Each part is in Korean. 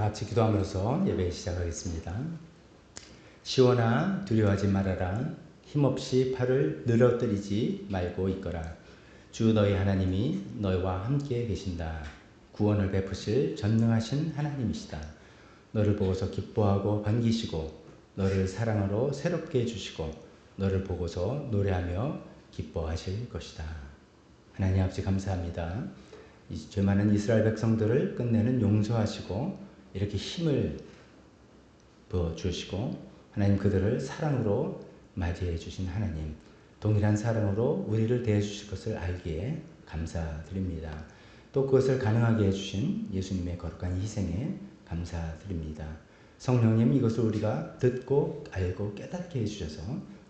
다 같이 기도하면서 예배 시작하겠습니다. 시온아 두려워하지 말아라. 힘없이 팔을 늘어뜨리지 말고 있거라. 주 너희 하나님이 너희와 함께 계신다. 구원을 베푸실 전능하신 하나님이시다. 너를 보고서 기뻐하고 반기시고 너를 사랑으로 새롭게 해주시고 너를 보고서 노래하며 기뻐하실 것이다. 하나님 아버지 감사합니다. 죄 많은 이스라엘 백성들을 끝내는 용서하시고 이렇게 힘을 부어주시고 하나님 그들을 사랑으로 맞이해 주신 하나님, 동일한 사랑으로 우리를 대해 주실 것을 알기에 감사드립니다. 또 그것을 가능하게 해주신 예수님의 거룩한 희생에 감사드립니다. 성령님 이것을 우리가 듣고 알고 깨닫게 해주셔서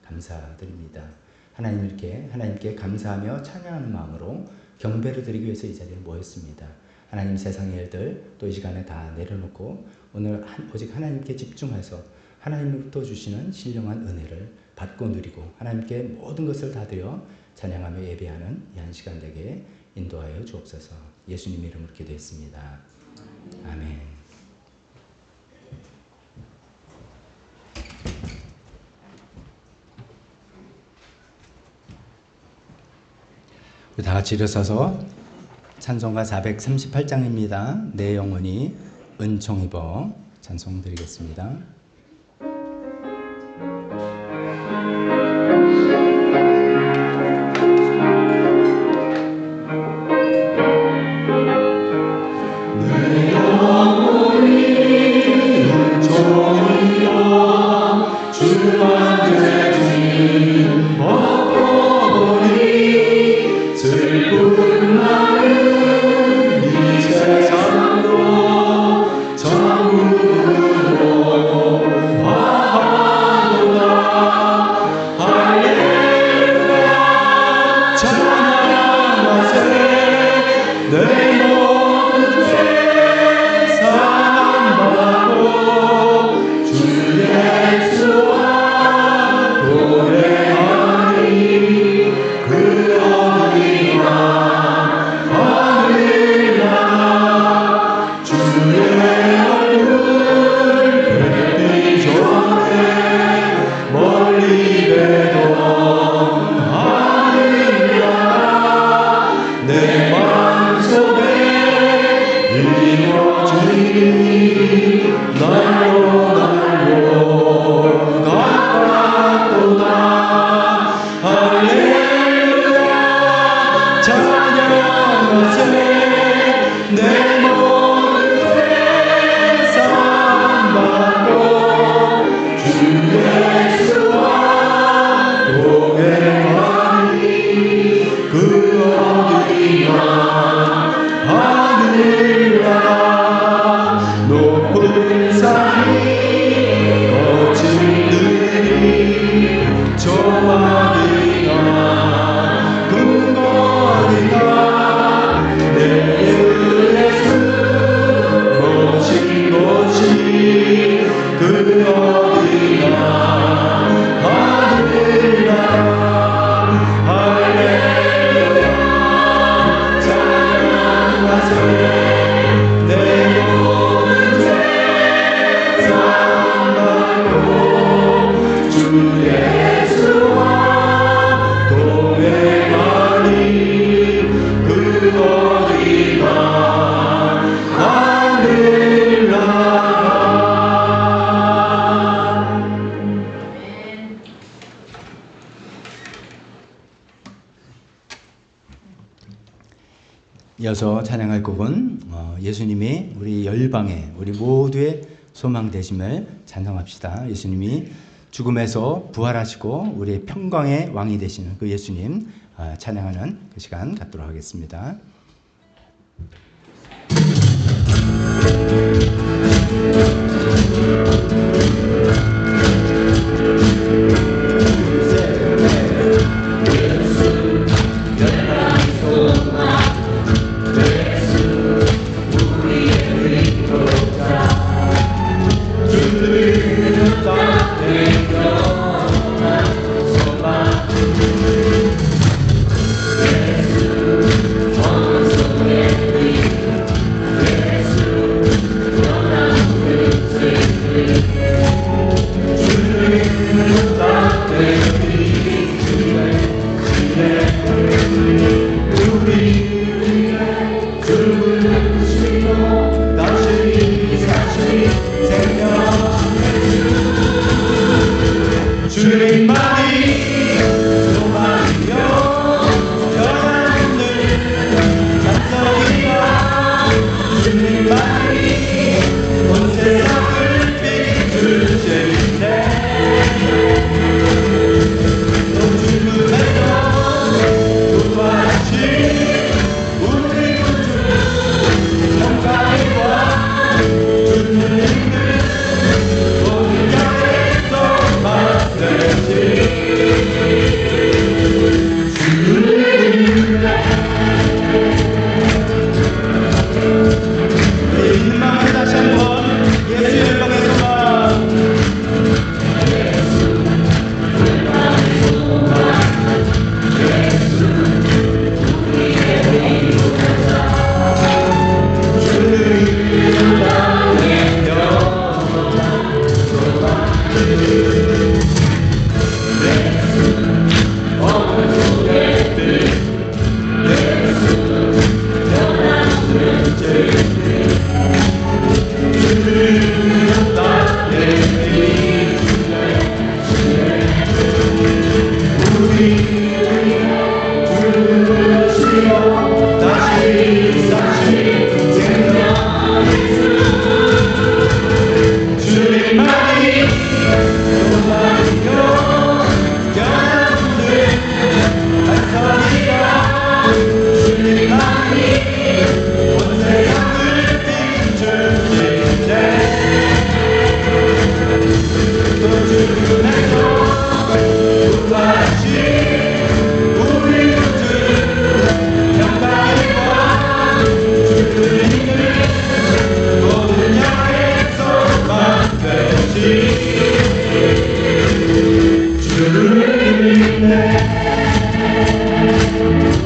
감사드립니다. 하나님께 감사하며 찬양하는 마음으로 경배를 드리기 위해서 이 자리에 모였습니다. 하나님 세상의 일들 또 이 시간에 다 내려놓고 오늘 오직 하나님께 집중해서 하나님부터 주시는 신령한 은혜를 받고 누리고 하나님께 모든 것을 다 드려 찬양하며 예배하는 이 한 시간 되게 인도하여 주옵소서. 예수님 이름으로 기도했습니다. 아멘. 다 같이 일어서서 찬송가 438장입니다. 내 영혼이 은총 입어 찬송 드리겠습니다. 이어서 찬양할 곡은 예수님이 우리 열방에 우리 모두의 소망 되심을 찬송합시다. 예수님이 죽음에서 부활하시고 우리의 평강의 왕이 되시는 그 예수님 찬양하는 그 시간 갖도록 하겠습니다. 주님만이 소망이요 영원을 찬송이라 주님만이 온 세상을 비추시네 또 죽음에도 부활하신 우리 구주 영광과 주님을 공경에서 받으시 희망을 다시 한번 예수의 영광의 소망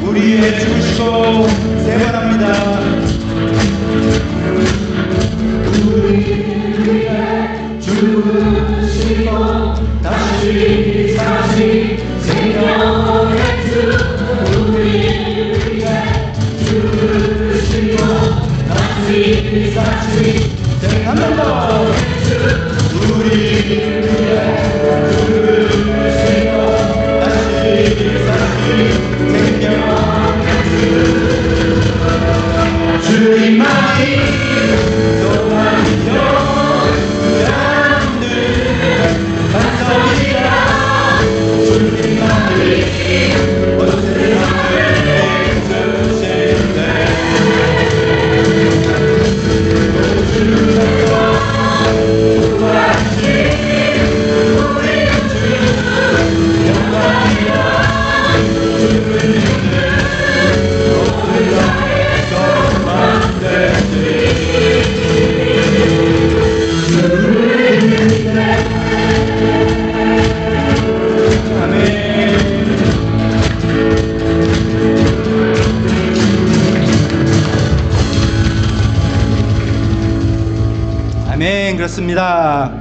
우리의 죽으시고 세번합니다. 우리의 죽으시고 다시 사신 생명의 주 우리의 죽으시고 다시 사신 한 번 더 우리의 죽으시고 다시 사신 주님만이 소망이요 영원을 반석이라 주님만이 온 세상을 비추시네 주님께서 구하신 우리 주 영광이라 주님을 아멘. 그렇습니다.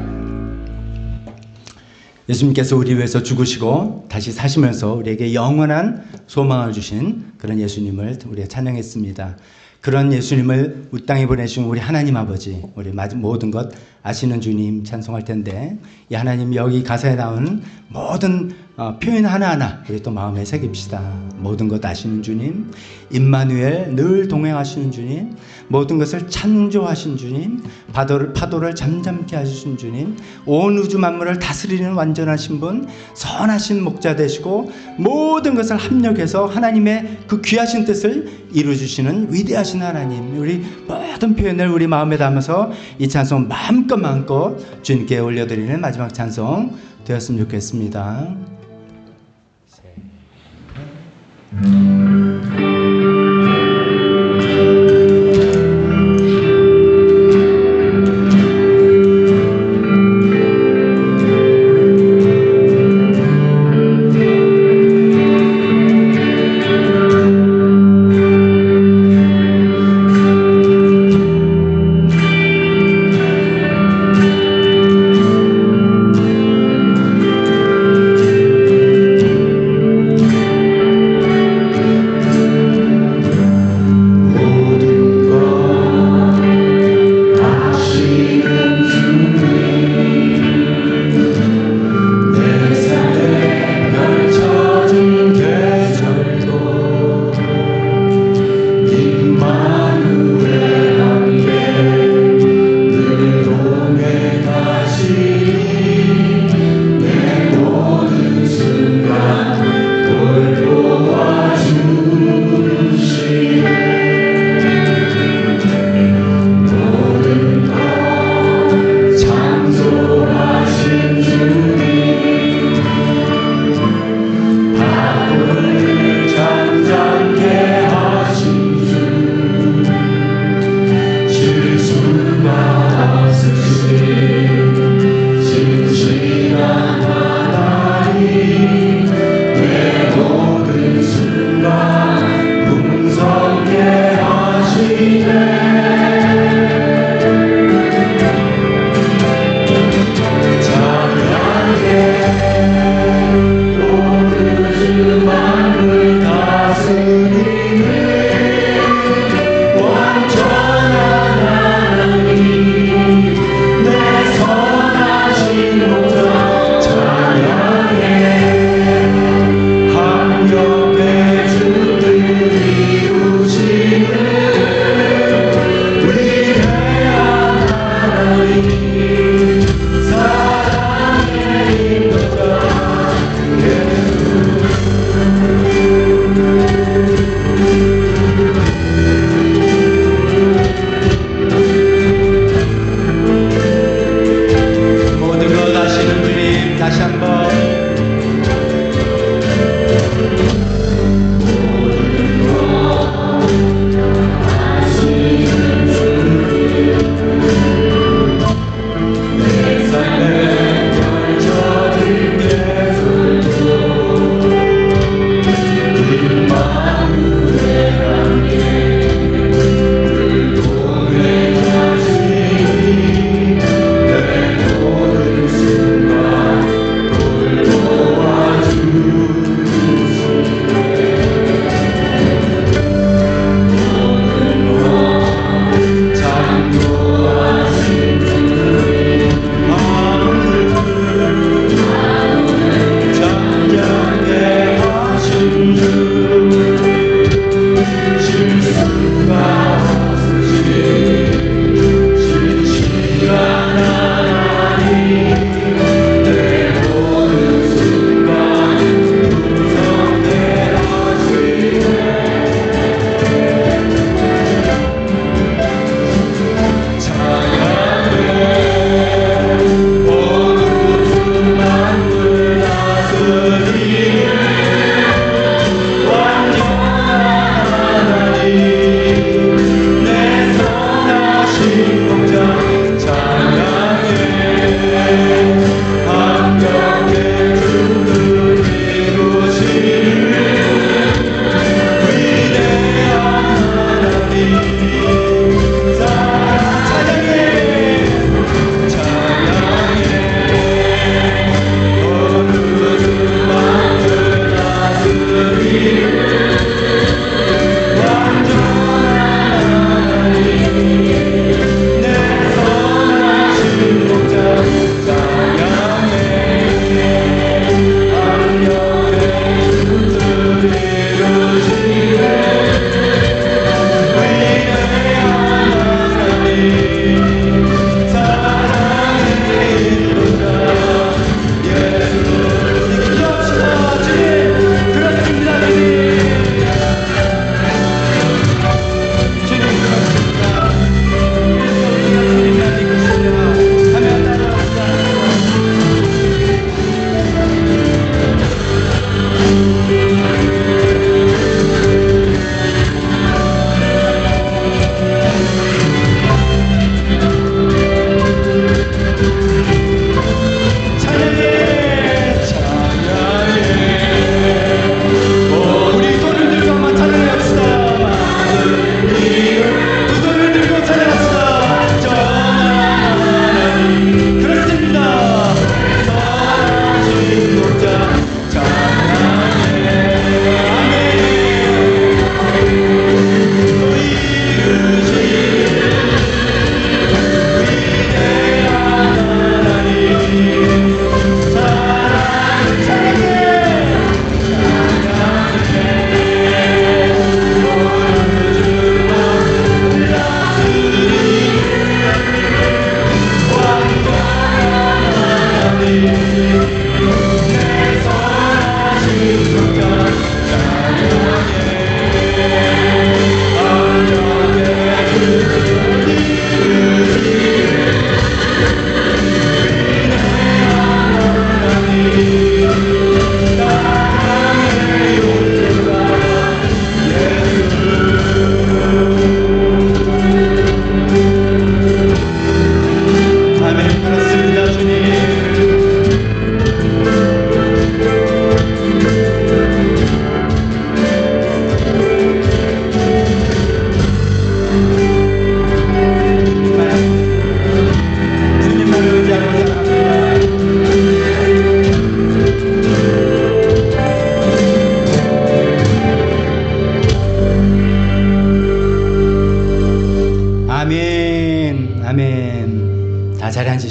예수님께서 우리 위해서 죽으시고 다시 사시면서 우리에게 영원한 소망을 주신 그런 예수님을 우리가 찬양했습니다. 그런 예수님을 이 땅에 보내신 우리 하나님 아버지, 우리 모든 것 아시는 주님 찬송할 텐데, 이 하나님 여기 가사에 나오는 모든 표현 하나하나 우리 또 마음에 새깁시다. 모든 것 아시는 주님, 임마누엘 늘 동행하시는 주님, 모든 것을 창조하신 주님, 파도를 잠잠케 하시는 주님, 온 우주 만물을 다스리는 완전하신 분, 선하신 목자 되시고 모든 것을 합력해서 하나님의 그 귀하신 뜻을 이루어주시는 위대하신 하나님, 우리 모든 표현을 우리 마음에 담아서 이 찬송 마음껏 주님께 올려드리는 마지막 찬송 되었으면 좋겠습니다.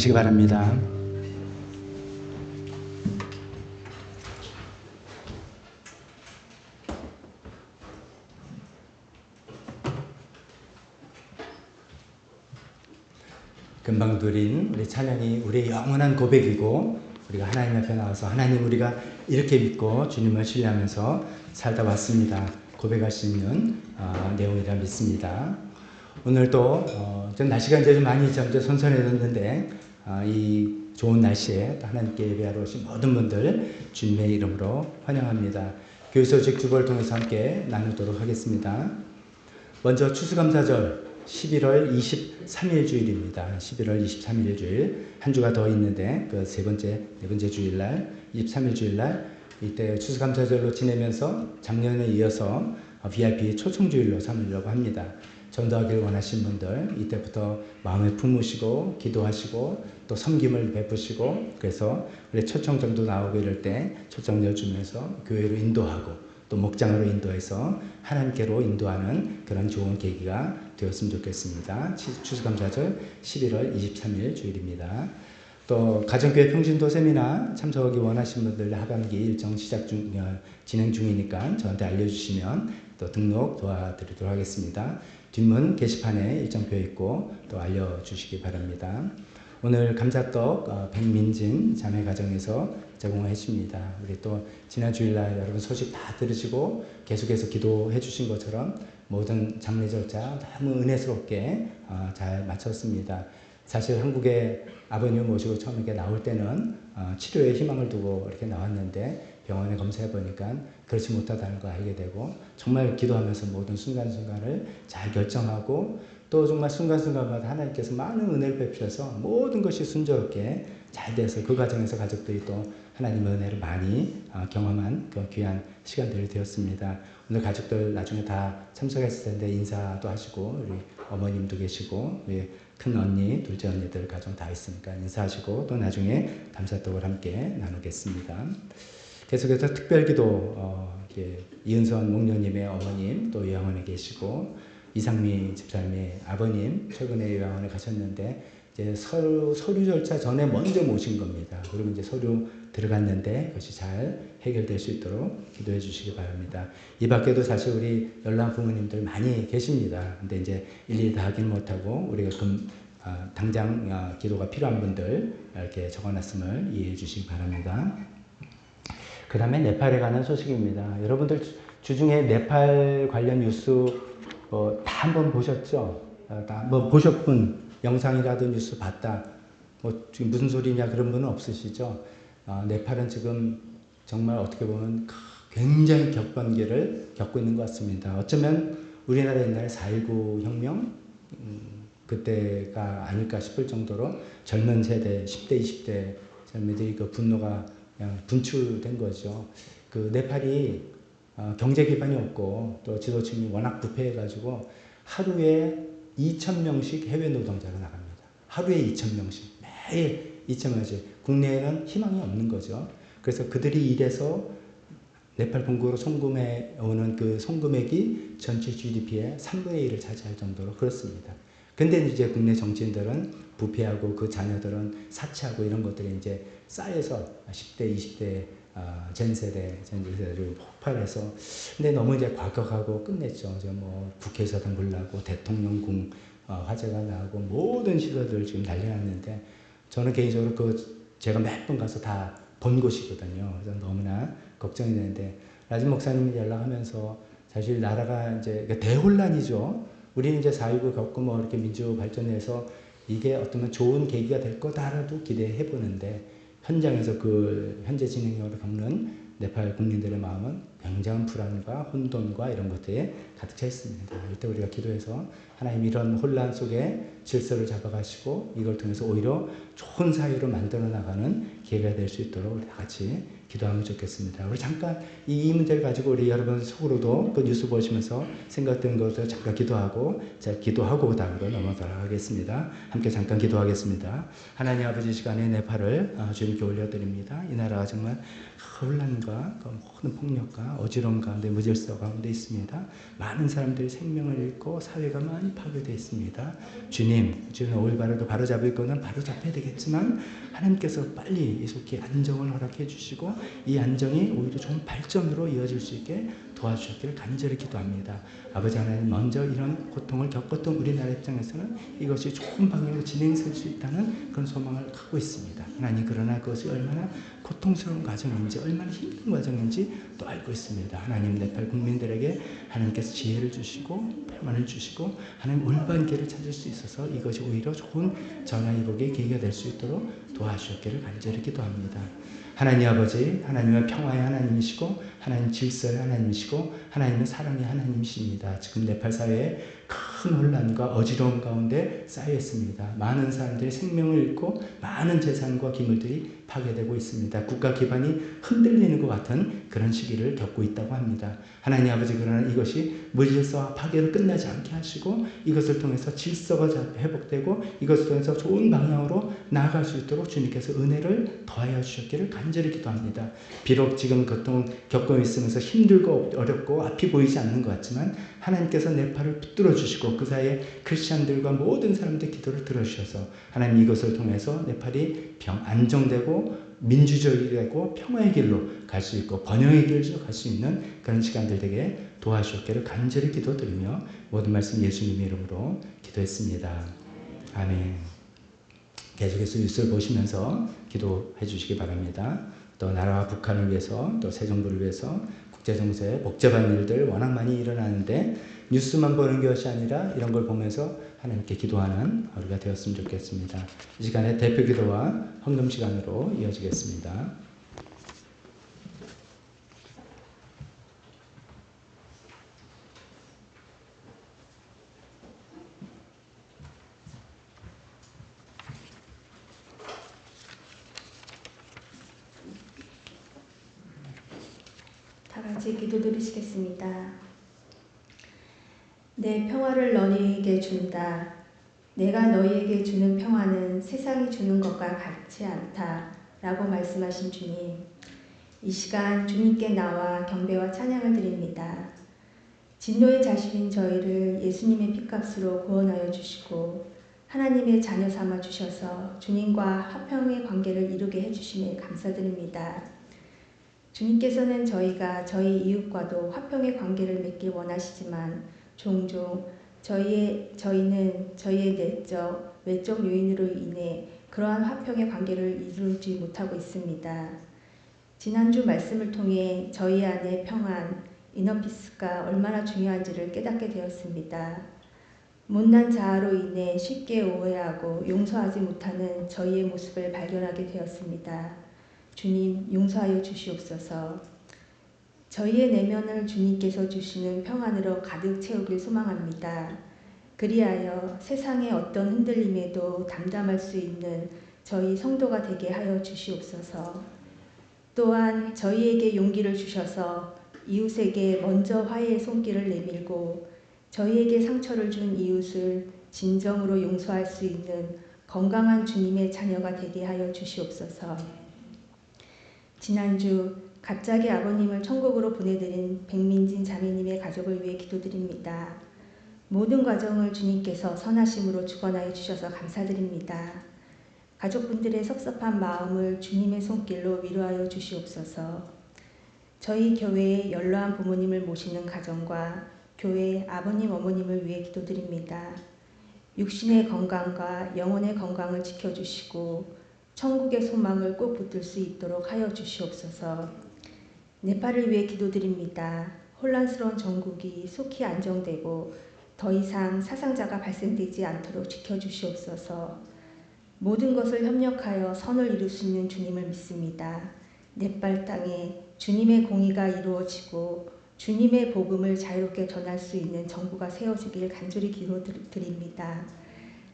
주시기 바랍니다. 금방 드린 우리 찬양이 우리의 영원한 고백이고, 우리가 하나님 앞에 나와서 하나님 우리가 이렇게 믿고 주님을 신뢰하면서 살다 왔습니다 고백할 수 있는 내용이라 믿습니다. 오늘도 좀 날씨가 이제 좀 많이 이제 선선해졌는데 이 좋은 날씨에 하나님께 예배하러 오신 모든 분들 주님의 이름으로 환영합니다. 교회 소식 주보를 통해서 함께 나누도록 하겠습니다. 먼저 추수감사절 11월 23일 주일입니다. 11월 23일 주일 한 주가 더 있는데 그 네 번째 주일날 23일 주일날 이때 추수감사절로 지내면서 작년에 이어서 VIP 초청주일로 삼으려고 합니다. 전도하기를 원하신 분들 이때부터 마음에 품으시고 기도하시고 또 섬김을 베푸시고, 그래서 우리 초청전도 나오고 이럴 때 초청절 주면서 교회로 인도하고 또 목장으로 인도해서 하나님께로 인도하는 그런 좋은 계기가 되었으면 좋겠습니다. 추수감사절 11월 23일 주일입니다. 또 가정교회 평신도 세미나 참석하기 원하신 분들 하반기 일정 진행 중이니까 저한테 알려주시면 또 등록 도와드리도록 하겠습니다. 뒷문 게시판에 일정표 있고 또 알려주시기 바랍니다. 오늘 감자떡 백민진 자매 가정에서 제공해 주십니다. 우리 또 지난 주일날 여러분 소식 다 들으시고 계속해서 기도해 주신 것처럼 모든 장례 절차 너무 은혜스럽게 잘 마쳤습니다. 사실 한국에 아버님을 모시고 처음 이렇게 나올 때는 치료에 희망을 두고 이렇게 나왔는데 병원에 검사해 보니까 그렇지 못하다는 걸 알게 되고, 정말 기도하면서 모든 순간순간을 잘 결정하고 또 정말 순간순간마다 하나님께서 많은 은혜를 베푸셔서 모든 것이 순조롭게 잘 돼서 그 과정에서 가족들이 또 하나님의 은혜를 많이 경험한 그런 귀한 시간들이 되었습니다. 오늘 가족들 나중에 다 참석했을 텐데 인사도 하시고, 우리 어머님도 계시고 우리 큰 언니, 둘째 언니들 가정 다 있으니까 인사하시고 또 나중에 감사떡을 함께 나누겠습니다. 계속해서 특별기도 이은선 목녀님의 어머님 또 요양원에 계시고, 이상미 집사님의 아버님 최근에 요양원에 가셨는데 이제 서류 절차 전에 먼저 모신 겁니다. 그리고 이제 서류 들어갔는데 그것이 잘 해결될 수 있도록 기도해 주시기 바랍니다. 이 밖에도 사실 우리 연락 부모님들 많이 계십니다. 근데 이제 일일이 다 하긴 못하고 우리가 당장 기도가 필요한 분들 이렇게 적어놨음을 이해해 주시기 바랍니다. 그 다음에 네팔에 관한 소식입니다. 여러분들 주중에 네팔 관련 뉴스 다 한번 보셨죠? 다 뭐 보셨군, 영상이라도 뉴스 봤다, 뭐 지금 무슨 소리냐 그런 분은 없으시죠? 네팔은 지금 정말 어떻게 보면 굉장히 격변기를 겪고 있는 것 같습니다. 어쩌면 우리나라 옛날에 4.19 혁명 그때가 아닐까 싶을 정도로 젊은 세대 10대 20대 젊은이들이 그 분노가 그냥 분출된 거죠. 그 네팔이 경제 기반이 없고 또 지도층이 워낙 부패해가지고 하루에 2,000명씩 해외 노동자가 나갑니다. 하루에 2,000명씩, 매일 2,000명씩. 국내에는 희망이 없는 거죠. 그래서 그들이 일해서 네팔 본국으로 송금해 오는 그 송금액이 전체 GDP의 3분의 1을 차지할 정도로 그렇습니다. 근데 이제 국내 정치인들은 부패하고 그 자녀들은 사치하고 이런 것들이 이제 쌓여서 10대, 20대 젠세대를 폭발해서, 근데 너무 이제 과격하고 끝냈죠. 이제 뭐 국회에서도 물나고 대통령궁 화재가 나고 모든 시설들 지금 난리 났는데, 저는 개인적으로 제가 몇 번 가서 다 본 곳이거든요. 그래서 너무나 걱정이 되는데, 라진 목사님이 연락하면서 사실 나라가 이제 대혼란이죠. 우리는 이제 4.19 겪고 뭐 이렇게 민주 발전해서 이게 어쩌면 좋은 계기가 될 거다라도 기대해 보는데, 현장에서 그 현재 진행형으로 겪는 네팔 국민들의 마음은 굉장한 불안과 혼돈과 이런 것들에 가득 차 있습니다. 이때 우리가 기도해서 하나님 이런 혼란 속에 질서를 잡아가시고 이걸 통해서 오히려 좋은 사회로 만들어 나가는 기회가 될 수 있도록 우리 다 같이 기도하면 좋겠습니다. 우리 잠깐 이 문제를 가지고 우리 여러분 속으로도 그 뉴스 보시면서 생각된 것을 잠깐 기도하고 자 기도하고 다음으로 넘어가도록 하겠습니다. 함께 잠깐 기도하겠습니다. 하나님 아버지 이 시간에 네팔을 주님께 올려드립니다. 이 나라가 정말 혼란과 그 모든 폭력과 어지러움 가운데 무질서 가운데 있습니다. 많은 사람들이 생명을 잃고 사회가 많이 파괴되어 있습니다. 주님 올바르도 바로잡을 거는 바로잡혀야 되겠지만 하나님께서 빨리 이속히 안정을 허락해 주시고 이 안정이 오히려 좋은 발전으로 이어질 수 있게 도와주셨기를 간절히 기도합니다. 아버지 하나님 먼저 이런 고통을 겪었던 우리나라 입장에서는 이것이 좋은 방향으로 진행될 수 있다는 그런 소망을 갖고 있습니다. 하나님 그러나 그것이 얼마나 고통스러운 과정인지 얼마나 힘든 과정인지 또 알고 있습니다. 하나님 네팔 국민들에게 하나님께서 지혜를 주시고 평안을 주시고 하나님 올바른 길을 찾을 수 있어서 이것이 오히려 좋은 전화위복의 계기가 될 수 있도록 도와주셨기를 간절히 기도합니다. 하나님 아버지 하나님은 평화의 하나님이시고 하나님 질서의 하나님이시고 하나님은 사랑의 하나님이십니다. 지금 네팔 사회에 큰 혼란과 어지러움 가운데 쌓여 있습니다. 많은 사람들이 생명을 잃고 많은 재산과 기물들이 파괴되고 있습니다. 국가 기반이 흔들리는 것 같은 그런 시기를 겪고 있다고 합니다. 하나님 아버지 그러나 이것이 무질서와 파괴로 끝나지 않게 하시고 이것을 통해서 질서가 회복되고 이것을 통해서 좋은 방향으로 나아갈 수 있도록 주님께서 은혜를 더하여 주셨기를 간절히 기도합니다. 비록 지금 고통 겪고 있으면서 힘들고 어렵고 앞이 보이지 않는 것 같지만 하나님께서 네팔을 붙들어 주시고 그 사이에 크리스찬들과 모든 사람들 기도를 들어주셔서 하나님 이것을 통해서 네팔이 안정되고 민주적이 되고 평화의 길로 갈 수 있고 번영의 길로 갈 수 있는 그런 시간들 되게 도와주셨기를 간절히 기도드리며 모든 말씀 예수님의 이름으로 기도했습니다. 아멘. 계속해서 뉴스를 보시면서 기도해 주시기 바랍니다. 또 나라와 북한을 위해서 또 새 정부를 위해서 국제정세에 복잡한 일들 워낙 많이 일어나는데 뉴스만 보는 것이 아니라 이런 걸 보면서 하나님께 기도하는 우리가 되었으면 좋겠습니다. 이 시간에 대표 기도와 헌금 시간으로 이어지겠습니다. 다 같이 기도드리시겠습니다. 내 평화를 너희에게 준다. 내가 너희에게 주는 평화는 세상이 주는 것과 같지 않다. 라고 말씀하신 주님. 이 시간 주님께 나와 경배와 찬양을 드립니다. 진노의 자식인 저희를 예수님의 피값으로 구원하여 주시고 하나님의 자녀 삼아 주셔서 주님과 화평의 관계를 이루게 해주심에 감사드립니다. 주님께서는 저희가 저희 이웃과도 화평의 관계를 맺길 원하시지만 종종 저희는 저희의 내적, 외적 요인으로 인해 그러한 화평의 관계를 이루지 못하고 있습니다. 지난주 말씀을 통해 저희 안의 평안, 이너피스가 얼마나 중요한지를 깨닫게 되었습니다. 못난 자아로 인해 쉽게 오해하고 용서하지 못하는 저희의 모습을 발견하게 되었습니다. 주님 용서하여 주시옵소서. 저희의 내면을 주님께서 주시는 평안으로 가득 채우길 소망합니다. 그리하여 세상의 어떤 흔들림에도 담담할 수 있는 저희 성도가 되게 하여 주시옵소서. 또한 저희에게 용기를 주셔서 이웃에게 먼저 화해의 손길을 내밀고 저희에게 상처를 준 이웃을 진정으로 용서할 수 있는 건강한 주님의 자녀가 되게 하여 주시옵소서. 지난주 갑자기 아버님을 천국으로 보내드린 백민진 자매님의 가족을 위해 기도드립니다. 모든 과정을 주님께서 선하심으로 주관하여 주셔서 감사드립니다. 가족분들의 섭섭한 마음을 주님의 손길로 위로하여 주시옵소서. 저희 교회에 연로한 부모님을 모시는 가정과 교회 아버님 어머님을 위해 기도드립니다. 육신의 건강과 영혼의 건강을 지켜주시고 천국의 소망을 꼭 붙들 수 있도록 하여 주시옵소서. 네팔을 위해 기도드립니다. 혼란스러운 정국이 속히 안정되고 더 이상 사상자가 발생되지 않도록 지켜주시옵소서. 모든 것을 협력하여 선을 이룰 수 있는 주님을 믿습니다. 네팔 땅에 주님의 공의가 이루어지고 주님의 복음을 자유롭게 전할 수 있는 정부가 세워지길 간절히 기도드립니다.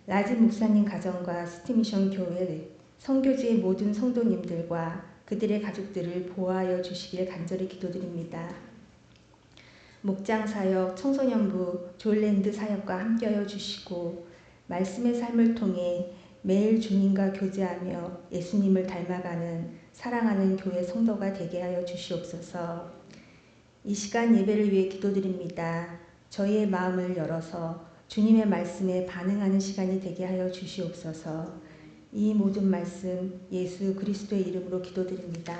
라지 목사님 가정과 스티미션 교회 선교지의 모든 성도님들과 그들의 가족들을 보호하여 주시길 간절히 기도드립니다. 목장 사역, 청소년부, 조일랜드 사역과 함께하여 주시고 말씀의 삶을 통해 매일 주님과 교제하며 예수님을 닮아가는 사랑하는 교회 성도가 되게 하여 주시옵소서. 이 시간 예배를 위해 기도드립니다. 저희의 마음을 열어서 주님의 말씀에 반응하는 시간이 되게 하여 주시옵소서. 이 모든 말씀 예수 그리스도의 이름으로 기도드립니다.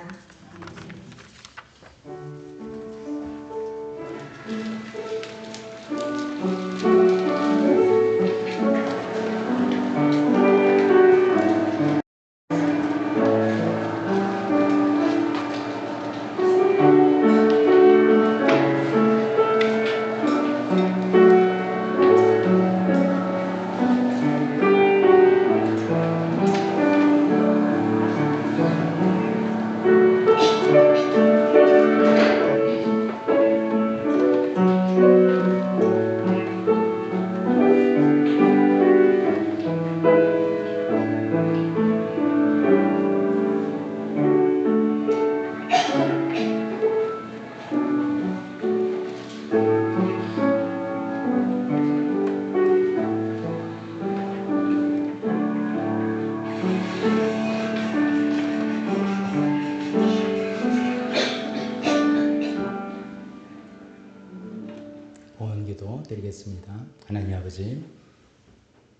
봉헌기도 드리겠습니다. 하나님 아버지,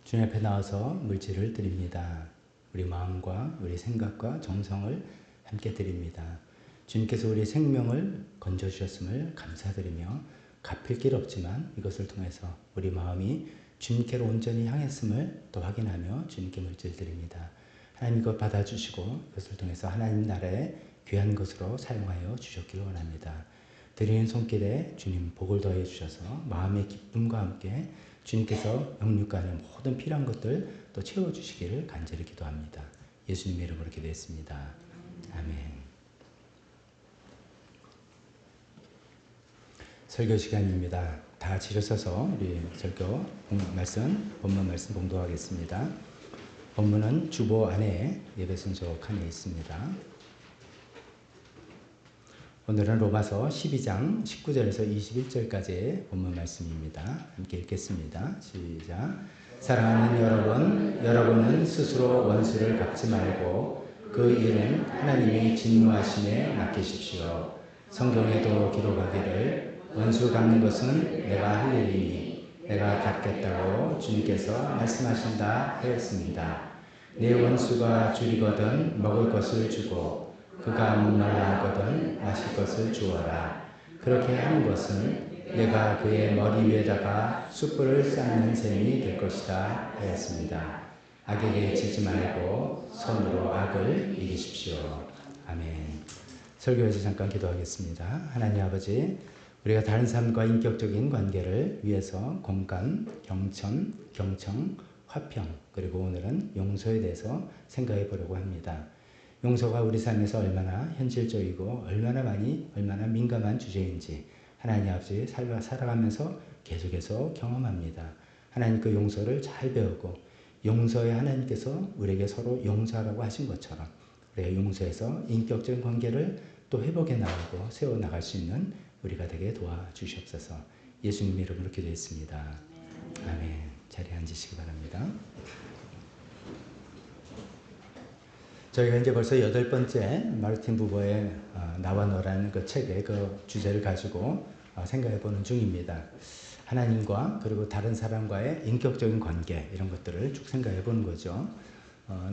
주님 앞에 나와서 물질을 드립니다. 우리 마음과 우리 생각과 정성을 함께 드립니다. 주님께서 우리 생명을 건져주셨음을 감사드리며 갚을 길 없지만 이것을 통해서 우리 마음이 주님께로 온전히 향했음을 또 확인하며 주님께 물질 드립니다. 하나님 이것 받아주시고 이것을 통해서 하나님 나라의 귀한 것으로 사용하여 주셨기를 원합니다. 드리는 손길에 주님 복을 더해 주셔서 마음의 기쁨과 함께 주님께서 영육간의 모든 필요한 것들 또 채워주시기를 간절히 기도합니다. 예수님의 이름으로 기도했습니다. 아멘. 설교 시간입니다. 다 같이 일어서서 우리 설교 본문 말씀 봉독하겠습니다. 본문은 주보 안에 예배 순서 칸에 있습니다. 오늘은 로마서 12장 19절에서 21절까지의 본문 말씀입니다. 함께 읽겠습니다. 시작. 사랑하는 여러분은 스스로 원수를 갚지 말고 그 일은 하나님이 진노하심에 맡기십시오. 성경에도 기록하기를 원수 갚는 것은 내가 할 일이니 내가 갚겠다고 주님께서 말씀하신다 하였습니다. 내 원수가 줄이거든 먹을 것을 주고 그가 목말라 하거든 마실 것을 주어라. 그렇게 하는 것은 내가 그의 머리 위에다가 숯불을 쌓는 셈이 될 것이다 하였습니다. 악에게 지지 말고 선으로 악을 이기십시오. 아멘. 설교에서 잠깐 기도하겠습니다. 하나님 아버지, 우리가 다른 사람과 인격적인 관계를 위해서 공감, 경청, 화평, 그리고 오늘은 용서에 대해서 생각해 보려고 합니다. 용서가 우리 삶에서 얼마나 현실적이고 얼마나 민감한 주제인지 하나님 아버지 살아가면서 계속해서 경험합니다. 하나님 그 용서를 잘 배우고 용서에 하나님께서 우리에게 서로 용서하라고 하신 것처럼 우리가 용서해서 인격적인 관계를 또 회복해 나가고 세워나갈 수 있는 우리가 되게 도와주시옵소서. 예수님 이름으로 기도했습니다. 아멘. 자리에 앉으시기 바랍니다. 저희가 이제 벌써 8번째 마르틴 부버의 나와 너라는 그 책의 그 주제를 가지고 생각해 보는 중입니다. 하나님과 그리고 다른 사람과의 인격적인 관계 이런 것들을 쭉 생각해 보는 거죠.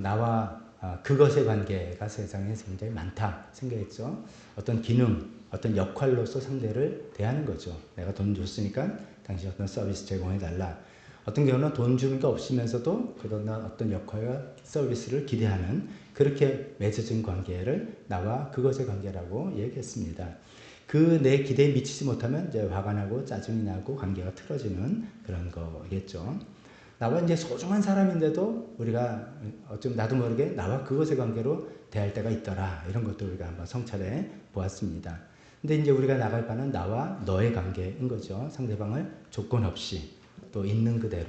나와 그것의 관계가 세상에 굉장히 많다 생각했죠. 어떤 기능, 어떤 역할로서 상대를 대하는 거죠. 내가 돈 줬으니까 당신 어떤 서비스 제공해 달라. 어떤 경우는 돈 주는 게 없으면서도 그런 어떤 역할과 서비스를 기대하는 그렇게 맺어진 관계를 나와 그것의 관계라고 얘기했습니다. 그 내 기대에 미치지 못하면 이제 화가 나고 짜증이 나고 관계가 틀어지는 그런 거겠죠. 나와 이제 소중한 사람인데도 우리가 어쩜 나도 모르게 나와 그것의 관계로 대할 때가 있더라. 이런 것도 우리가 한번 성찰해 보았습니다. 근데 이제 우리가 나갈 바는 나와 너의 관계인 거죠. 상대방을 조건 없이 또 있는 그대로,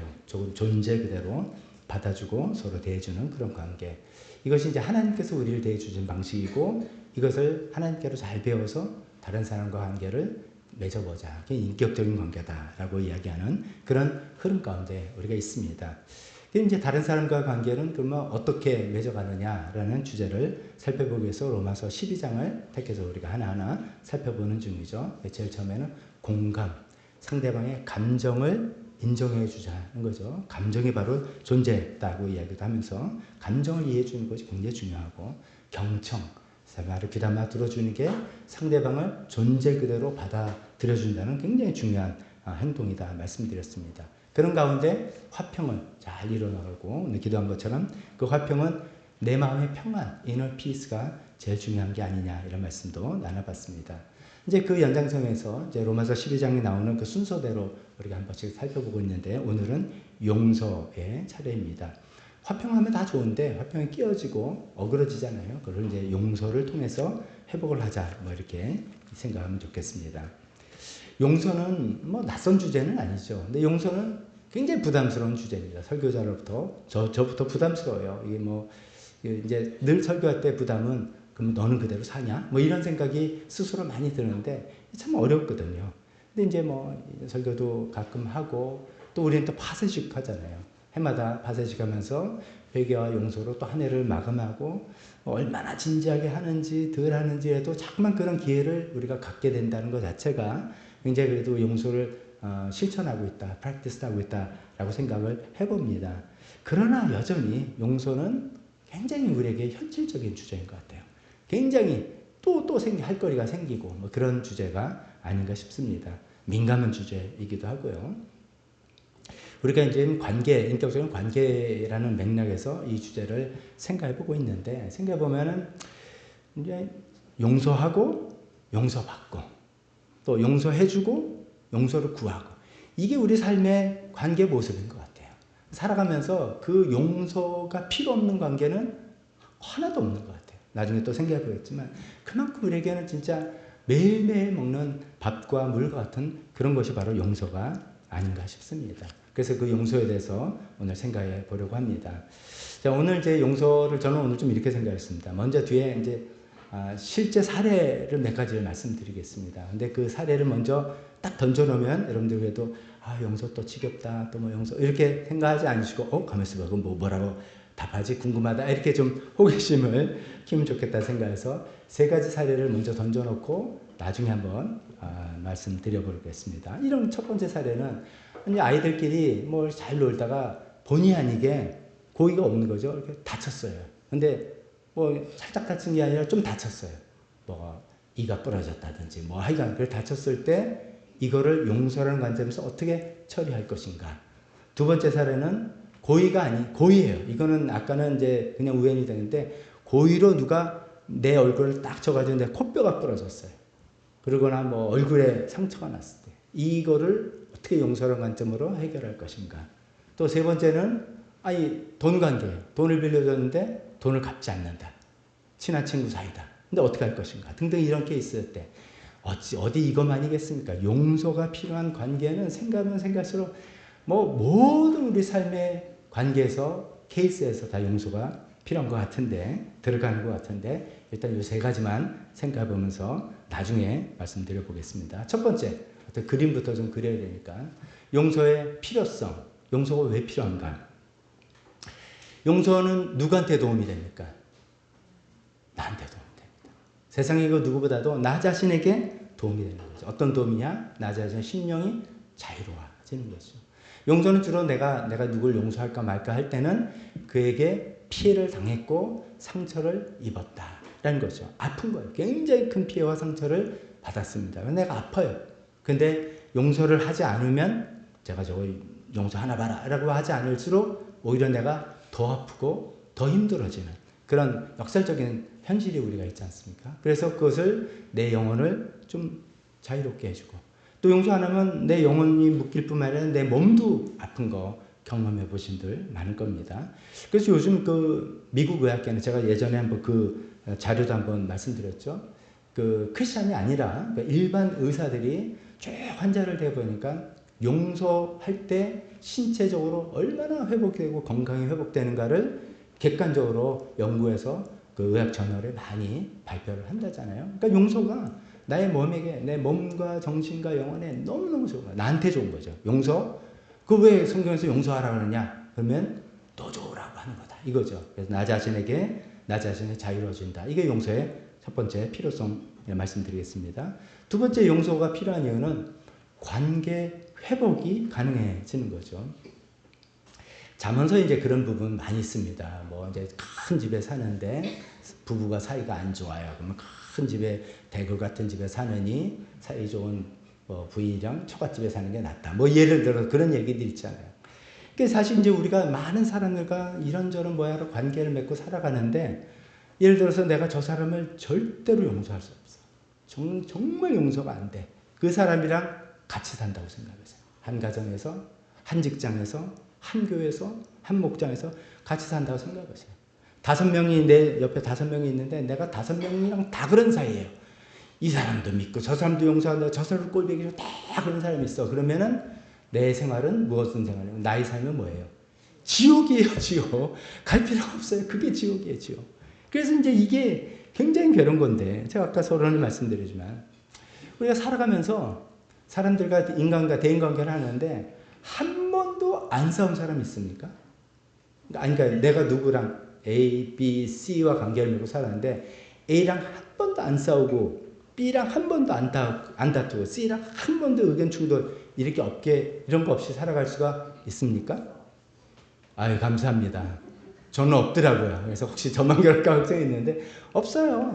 존재 그대로 받아주고 서로 대해주는 그런 관계. 이것이 이제 하나님께서 우리를 대해 주신 방식이고 이것을 하나님께로 잘 배워서 다른 사람과 관계를 맺어보자. 그게 인격적인 관계다라고 이야기하는 그런 흐름 가운데 우리가 있습니다. 이제 다른 사람과 관계는 그러면 어떻게 맺어가느냐라는 주제를 살펴보기 위해서 로마서 12장을 택해서 우리가 하나하나 살펴보는 중이죠. 제일 처음에는 공감, 상대방의 감정을 인정해 주자는 거죠. 감정이 바로 존재다고 이야기도 하면서 감정을 이해해 주는 것이 굉장히 중요하고 경청, 말을 귀담아 들어주는 게 상대방을 존재 그대로 받아들여준다는 굉장히 중요한 행동이다 말씀드렸습니다. 그런 가운데 화평을 잘 이뤄나가고 오늘 기도한 것처럼 그 화평은 내 마음의 평안, inner peace가 제일 중요한 게 아니냐 이런 말씀도 나눠봤습니다. 이제 그 연장선에서 이제 로마서 12장에 나오는 그 순서대로 우리가 한 번씩 살펴보고 있는데 오늘은 용서의 차례입니다. 화평하면 다 좋은데 화평이 끼어지고 어그러지잖아요. 그걸 이제 용서를 통해서 회복을 하자 뭐 이렇게 생각하면 좋겠습니다. 용서는 뭐 낯선 주제는 아니죠. 근데 용서는 굉장히 부담스러운 주제입니다. 설교자로부터 저부터 부담스러워요. 이게 뭐 이제 늘 설교할 때 부담은 그럼 너는 그대로 사냐? 뭐 이런 생각이 스스로 많이 드는데 참 어렵거든요. 근데 이제 뭐 설교도 가끔 하고 또 우리는 또 파쇄식 하잖아요. 해마다 파쇄식 하면서 회개와 용서로 또 한 해를 마감하고 얼마나 진지하게 하는지 덜 하는지에도 자꾸만 그런 기회를 우리가 갖게 된다는 것 자체가 굉장히 그래도 용서를 실천하고 있다, 프랙티스하고 있다라고 생각을 해봅니다. 그러나 여전히 용서는 굉장히 우리에게 현실적인 주제인 것 같아요. 굉장히 또 할 거리가 생기고 뭐 그런 주제가 아닌가 싶습니다. 민감한 주제이기도 하고요. 우리가 이제 관계, 인격적인 관계라는 맥락에서 이 주제를 생각해보고 있는데 생각해보면은 이제 용서하고 용서받고 또 용서해주고 용서를 구하고 이게 우리 삶의 관계 모습인 것 같아요. 살아가면서 그 용서가 필요 없는 관계는 하나도 없는 것 같아요. 나중에 또 생각해보겠지만 그만큼 우리에게는 진짜 매일매일 먹는 밥과 물과 같은 그런 것이 바로 용서가 아닌가 싶습니다. 그래서 그 용서에 대해서 오늘 생각해 보려고 합니다. 자, 오늘 이제 용서를 저는 오늘 좀 이렇게 생각했습니다. 먼저 뒤에 이제 실제 사례를 몇 가지를 말씀드리겠습니다. 근데 그 사례를 먼저 딱 던져놓으면 여러분들 그래도 용서 또 지겹다, 또 뭐 용서 이렇게 생각하지 않으시고 가만있어 봐, 그럼 뭐라고 답하지 궁금하다 이렇게 좀 호기심을 키우면 좋겠다 생각해서 세 가지 사례를 먼저 던져놓고 나중에 한번 말씀드려보겠습니다. 이런 첫 번째 사례는 아이들끼리 뭐 잘 놀다가 본의 아니게 고의가 없는 거죠. 이렇게 다쳤어요. 근데 뭐 살짝 다친 게 아니라 좀 다쳤어요. 뭐 이가 부러졌다든지 뭐 하여간 그걸 다쳤을 때 이거를 용서라는 관점에서 어떻게 처리할 것인가. 두 번째 사례는 고의가 아닌 고의예요. 이거는 아까는 이제 그냥 우연이 되는데 고의로 누가 내 얼굴을 딱 쳐가지고 내 코뼈가 부러졌어요. 그러거나 뭐 얼굴에 상처가 났을 때 이거를 어떻게 용서라는 관점으로 해결할 것인가. 또 세 번째는 돈 관계, 돈을 빌려줬는데 돈을 갚지 않는다. 친한 친구 사이다. 근데 어떻게 할 것인가 등등 이런 케이스일 때 어디 이것만이겠습니까? 용서가 필요한 관계는 생각하면 생각할수록 뭐 모든 우리 삶의 관계에서 케이스에서 다 용서가 필요한 것 같은데 들어가는 것 같은데 일단 이 세 가지만 생각해 보면서 나중에 말씀드려 보겠습니다. 첫 번째 어떤 그림부터 좀 그려야 되니까 용서의 필요성, 용서가 왜 필요한가? 용서는 누구한테 도움이 됩니까? 나한테 도움이 됩니다. 세상에 그 누구보다도 나 자신에게 도움이 되는 거죠. 어떤 도움이냐? 나 자신의 심령이 자유로워지는 거죠. 용서는 주로 내가 누굴 용서할까 말까 할 때는 그에게 피해를 당했고 상처를 입었다라는 거죠. 아픈 거예요. 굉장히 큰 피해와 상처를 받았습니다. 내가 아파요. 근데 용서를 하지 않으면 제가 저거 용서 하나 봐라 라고 하지 않을수록 오히려 내가 더 아프고 더 힘들어지는 그런 역설적인 현실이 우리가 있지 않습니까? 그래서 그것을 내 영혼을 좀 자유롭게 해주고 또 용서 안 하면 내 영혼이 묶일 뿐만 아니라 내 몸도 아픈 거 경험해 보신 분 많을 겁니다. 그래서 요즘 그 미국 의학계는 제가 예전에 한번 그 자료도 한번 말씀드렸죠. 그 크리스찬이 아니라 일반 의사들이 쭉 환자를 대보니까 용서할 때 신체적으로 얼마나 회복되고 건강이 회복되는가를 객관적으로 연구해서 그 의학 저널에 많이 발표를 한다잖아요. 그러니까 용서가 나의 몸에게, 내 몸과 정신과 영혼에 너무너무 좋은 거야. 나한테 좋은 거죠. 용서. 그 왜 성경에서 용서하라 그러냐? 그러면 노조라고 하는 거다. 이거죠. 그래서 나 자신에게 나 자신이 자유로워진다. 이게 용서의 첫 번째 필요성 말씀드리겠습니다. 두 번째 용서가 필요한 이유는 관계 회복이 가능해지는 거죠. 자문서에 이제 그런 부분 많이 있습니다. 뭐 이제 큰 집에 사는데 부부가 사이가 안 좋아요. 그러면 큰 집에 대굴 같은 집에 사느니 사이 좋은 뭐 부인이랑 초가집에 사는 게 낫다. 뭐 예를 들어 그런 얘기들 있잖아요. 그러니까 사실 이제 우리가 많은 사람들과 이런저런 뭐야로 관계를 맺고 살아가는데 예를 들어서 내가 저 사람을 절대로 용서할 수 없어. 정말 용서가 안 돼. 그 사람이랑 같이 산다고 생각하세요. 한 가정에서, 한 직장에서, 한 교회에서, 한 목장에서 같이 산다고 생각하세요. 5명이 내 옆에 5명이 있는데 내가 5명이랑 다 그런 사이예요. 이 사람도 믿고 저 사람도 용서한다. 저 사람도 꼴보기 다 그런 사람이 있어. 그러면은 내 생활은 무엇은 생활이에요? 나의 삶은 뭐예요? 지옥이에요, 지옥. 갈 필요가 없어요. 그게 지옥이에요, 지옥. 그래서 이제 이게 굉장히 괴로운 건데 제가 아까 서론을 말씀드리지만 우리가 살아가면서 사람들과 인간과 대인관계를 하는데 한 번도 안 싸운 사람 있습니까? 그러니까 내가 누구랑 A, B, C와 관계를 맺고 살았는데 A랑 한 번도 안 싸우고 B랑 한 번도 안 다투고 C랑 한 번도 의견 충돌 이렇게 없게 이런 거 없이 살아갈 수가 있습니까? 아유 감사합니다. 저는 없더라고요. 그래서 혹시 저만 그럴까 걱정했는데 없어요.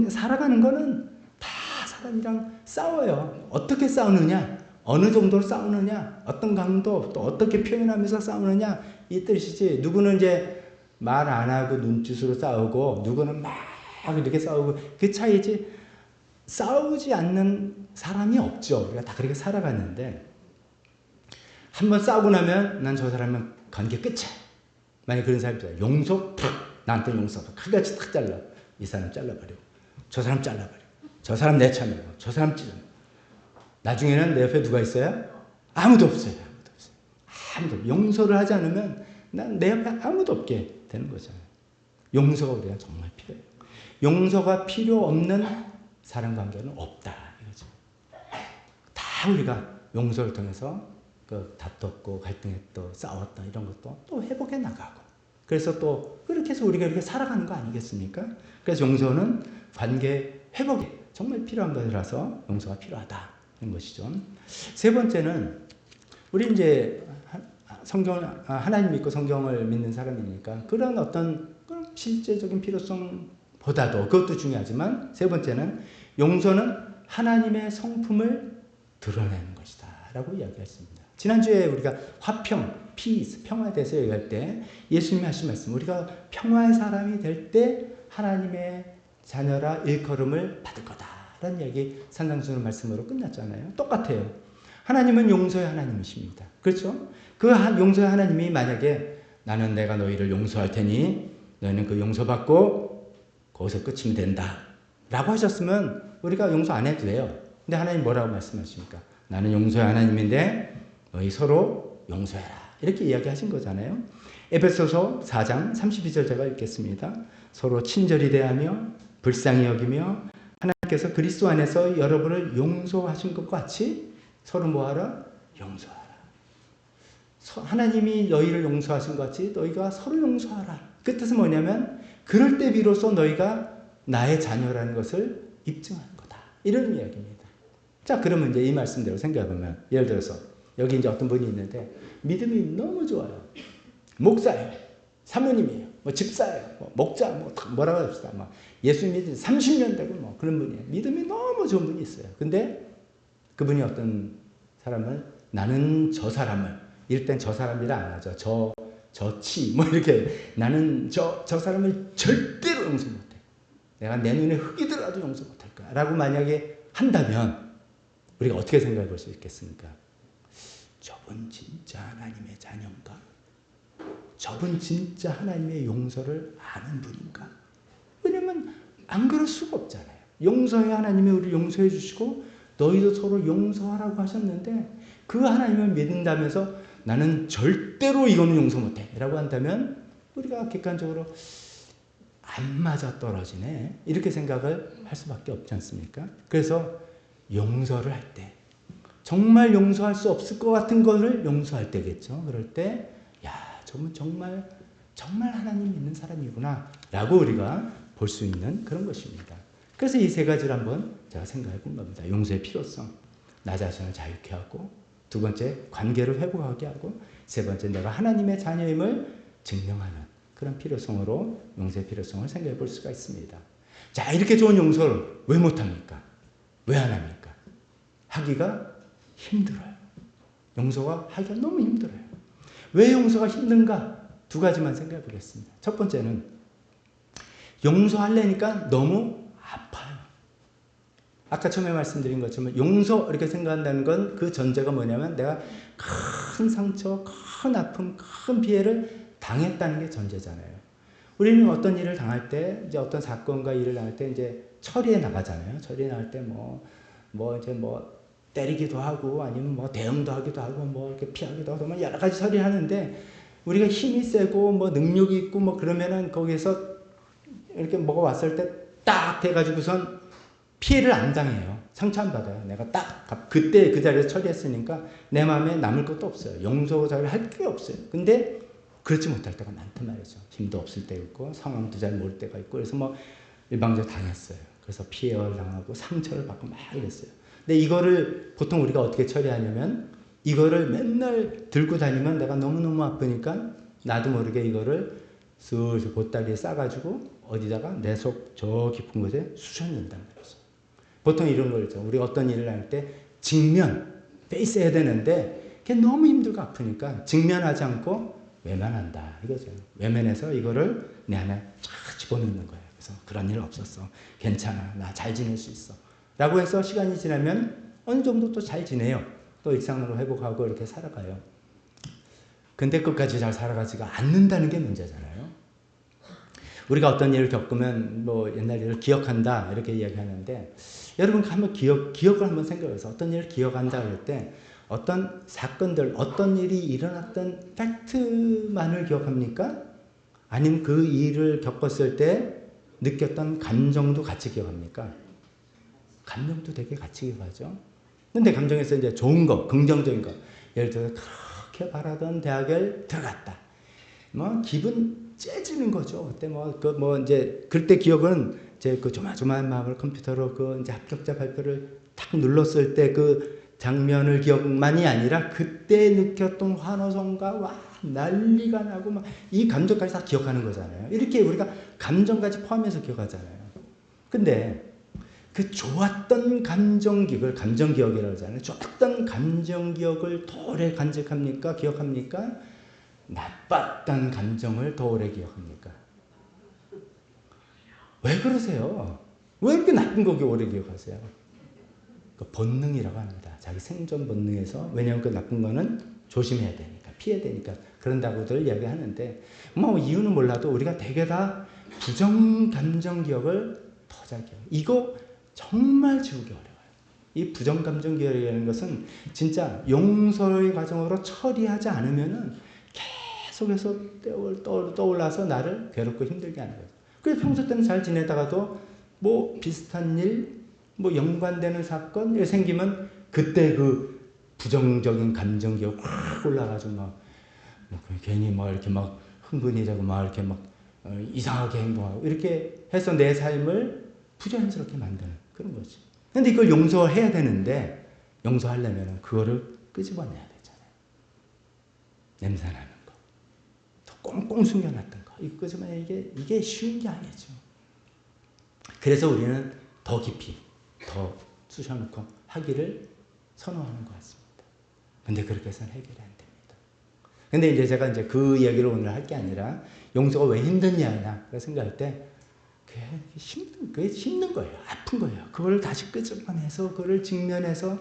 살아가는 거는 다 사람이랑 싸워요. 어떻게 싸우느냐? 어느 정도로 싸우느냐? 어떤 강도 또 어떻게 표현하면서 싸우느냐? 이 뜻이지. 누구는 이제 말 안 하고 눈짓으로 싸우고 누구는 막 이렇게 싸우고 그 차이지. 싸우지 않는 사람이 없죠. 우리가 다 그렇게 살아갔는데 한번 싸우고 나면 난 저 사람은 관계 끝이야. 만약 그런 사람이 있어요. 용서 탁 나한테 용서 칼같이 탁 잘라. 이 사람 잘라버리고 저 사람 잘라버리고 저 사람 내쳐내고 저 사람 찢어내고 나중에는 내 옆에 누가 있어요? 아무도 없어요. 아무도 없어요. 아무도 용서를 하지 않으면 난 내 옆에 아무도 없게 되는 거잖아요. 용서가 우리가 정말 필요해요. 용서가 필요 없는 사랑관계는 없다. 이거죠. 다 우리가 용서를 통해서 그 다퉜고 갈등했고 싸웠던 이런 것도 또 회복해 나가고 그래서 또 그렇게 해서 우리가 이렇게 살아가는 거 아니겠습니까? 그래서 용서는 관계 회복이 정말 필요한 것이라서 용서가 필요하다. 는 것이죠. 세 번째는 우리 이제 하나님 믿고 성경을 믿는 사람이니까 그런 어떤 실제적인 필요성보다도 그것도 중요하지만 세 번째는 용서는 하나님의 성품을 드러내는 것이다 라고 이야기했습니다. 지난주에 우리가 화평, 피스, 평화에 대해서 얘기할 때 예수님이 하신 말씀 우리가 평화의 사람이 될 때 하나님의 자녀라 일컬음을 받을 거다 라는 얘기 산상수훈 말씀으로 끝났잖아요. 똑같아요. 하나님은 용서의 하나님이십니다. 그렇죠? 그 용서의 하나님이 만약에 나는 내가 너희를 용서할 테니 너희는 그 용서받고 거기서 끝이면 된다 라고 하셨으면 우리가 용서 안 해도 돼요. 근데 하나님 뭐라고 말씀하십니까? 나는 용서의 하나님인데 너희 서로 용서해라 이렇게 이야기하신 거잖아요. 에베소서 4장 32절 제가 읽겠습니다. 서로 친절히 대하며 불쌍히 여기며 하나님께서 그리스도 안에서 여러분을 용서하신 것 같이 서로 뭐하라? 용서하라. 하나님이 너희를 용서하신 것 같이 너희가 서로 용서하라. 그 뜻은 뭐냐면 그럴 때 비로소 너희가 나의 자녀라는 것을 입증하는 거다. 이런 이야기입니다. 자, 그러면 이제 이 말씀대로 생각해보면 예를 들어서 여기 이제 어떤 분이 있는데 믿음이 너무 좋아요. 목사예요. 사모님이에요. 뭐 집사예요. 뭐 목자, 뭐라고 합시다. 뭐 예수 믿은 30년 되고 뭐 그런 분이에요. 믿음이 너무 좋은 분이 있어요. 근데 그분이 어떤 사람은 나는 저 사람을 이럴 땐 저 사람이라 안 하죠. 저치 뭐 이렇게 나는 저 사람을 절대로 용서 못해. 내가 내 눈에 흙이 들어가도 용서 못할 거야. 라고 만약에 한다면 우리가 어떻게 생각해 볼 수 있겠습니까? 저분 진짜 하나님의 자녀인가? 저분 진짜 하나님의 용서를 아는 분인가? 왜냐면 안 그럴 수가 없잖아요. 용서해 하나님이 우리를 용서해 주시고 너희도 서로 용서하라고 하셨는데 그 하나님을 믿는다면서 나는 절대로 이거는 용서 못해 라고 한다면 우리가 객관적으로 안 맞아 떨어지네 이렇게 생각을 할 수밖에 없지 않습니까? 그래서 용서를 할 때 정말 용서할 수 없을 것 같은 것을 용서할 때겠죠. 그럴 때 야, 저분 정말 하나님 믿는 사람이구나 라고 우리가 볼 수 있는 그런 것입니다. 그래서 이 세 가지를 한번 제가 생각해 본 겁니다. 용서의 필요성, 나 자신을 자유케 하고, 두 번째 관계를 회복하게 하고, 세 번째 내가 하나님의 자녀임을 증명하는 그런 필요성으로 용서의 필요성을 생각해 볼 수가 있습니다. 자, 이렇게 좋은 용서를 왜 못합니까? 왜 안 합니까? 하기가 힘들어요. 용서가 하기가 너무 힘들어요. 왜 용서가 힘든가? 두 가지만 생각해 보겠습니다. 첫 번째는 용서하려니까 너무 아파요. 아까 처음에 말씀드린 것처럼 용서 이렇게 생각한다는 건 그 전제가 뭐냐면 내가 큰 상처, 큰 아픔, 큰 피해를 당했다는 게 전제잖아요. 우리는 어떤 일을 당할 때, 이제 어떤 사건과 일을 당할 때 이제 처리해 나가잖아요. 처리해 나갈 때 때리기도 하고 아니면 대응도 하기도 하고 이렇게 피하기도 하고 여러 가지 처리를 하는데 우리가 힘이 세고 능력이 있고 그러면은 거기서 이렇게 뭐가 왔을 때 딱 돼가지고선 피해를 안 당해요. 상처 안 받아요. 내가 딱 그때 그 자리에서 처리했으니까 내 마음에 남을 것도 없어요. 용서를 할 게 없어요. 근데 그렇지 못할 때가 많단 말이죠. 힘도 없을 때 있고 상황도 잘 모를 때가 있고 그래서 일방적으로 당했어요. 그래서 피해를 당하고 상처를 받고 막 이랬어요. 근데 이거를 보통 우리가 어떻게 처리하냐면 이거를 맨날 들고 다니면 내가 너무너무 아프니까 나도 모르게 이거를 슬슬 보따리에 싸가지고 어디다가 내 속 저 깊은 곳에 쑤셔넣는단 말이죠. 보통 이런 걸 있죠. 우리 어떤 일을 할 때 직면, 페이스 해야 되는데 그게 너무 힘들고 아프니까 직면하지 않고 외면한다 이거죠. 외면해서 이거를 내 안에 쫙 집어넣는 거예요. 그래서 그런 일 없었어. 괜찮아. 나 잘 지낼 수 있어. 라고 해서 시간이 지나면 어느 정도 또 잘 지내요. 또 일상으로 회복하고 이렇게 살아가요. 근데 끝까지 잘 살아가지가 않는다는 게 문제잖아요. 우리가 어떤 일을 겪으면 옛날 일을 기억한다 이렇게 이야기하는데 여러분 한번 기억을 한번 생각해서 어떤 일을 기억한다 할 때 어떤 사건들, 어떤 일이 일어났던 팩트만을 기억합니까? 아니면 그 일을 겪었을 때 느꼈던 감정도 같이 기억합니까? 감정도 되게 같이 기억하죠. 근데 감정에서 이제 좋은 거, 긍정적인 거. 예를 들어서 그렇게 바라던 대학을 들어갔다. 기분 째지는 거죠. 그때 이제 그때 기억은 제 그 조마조마한 마음을 컴퓨터로 이제 합격자 발표를 탁 눌렀을 때 그 장면을 기억만이 아니라 그때 느꼈던 환호성과 난리가 나고 이 감정까지 다 기억하는 거잖아요. 이렇게 우리가 감정까지 포함해서 기억하잖아요. 근데 그 좋았던 감정기억을 감정기억이라고 하잖아요. 좋았던 감정기억을 더 오래 간직합니까? 기억합니까? 나빴던 감정을 더 오래 기억합니까? 왜 그러세요? 왜 이렇게 나쁜 거 오래 기억하세요? 그 본능이라고 합니다. 자기 생존 본능에서. 왜냐하면 그 나쁜 거는 조심해야 되니까, 피해야 되니까 그런다고들 이야기하는데 이유는 몰라도 우리가 되게 다 부정 감정 기억을 더 잘 기억해요. 이거 정말 지우기 어려워요. 이 부정 감정 기억이라는 것은 진짜 용서의 과정으로 처리하지 않으면은 계속해서 떠올라서 나를 괴롭고 힘들게 하는 거예요. 그래서 평소 때는 잘 지내다가도 비슷한 일, 연관되는 사건 생기면 그때 그 부정적인 감정 기억 확 올라가지고 괜히 이렇게 흥분해지고 이렇게 이상하게 행동하고 이렇게 해서 내 삶을 부자연스럽게 만드는 그런 거지. 근데 이걸 용서해야 되는데 용서하려면 그거를 끄집어내야 되잖아요. 냄새나는 거, 더 꽁꽁 숨겨놨던 거, 이거 끄집어내야 이게 쉬운 게 아니죠. 그래서 우리는 더 깊이, 더 쑤셔놓고 하기를 선호하는 것 같습니다. 근데 그렇게 해서는 해결이 안 됩니다. 근데 이제 제가 그 이야기를 오늘 할 게 아니라 용서가 왜 힘드냐 생각할 때 그게 힘든 거예요. 아픈 거예요. 그걸 다시 끄집어내서 그걸 직면해서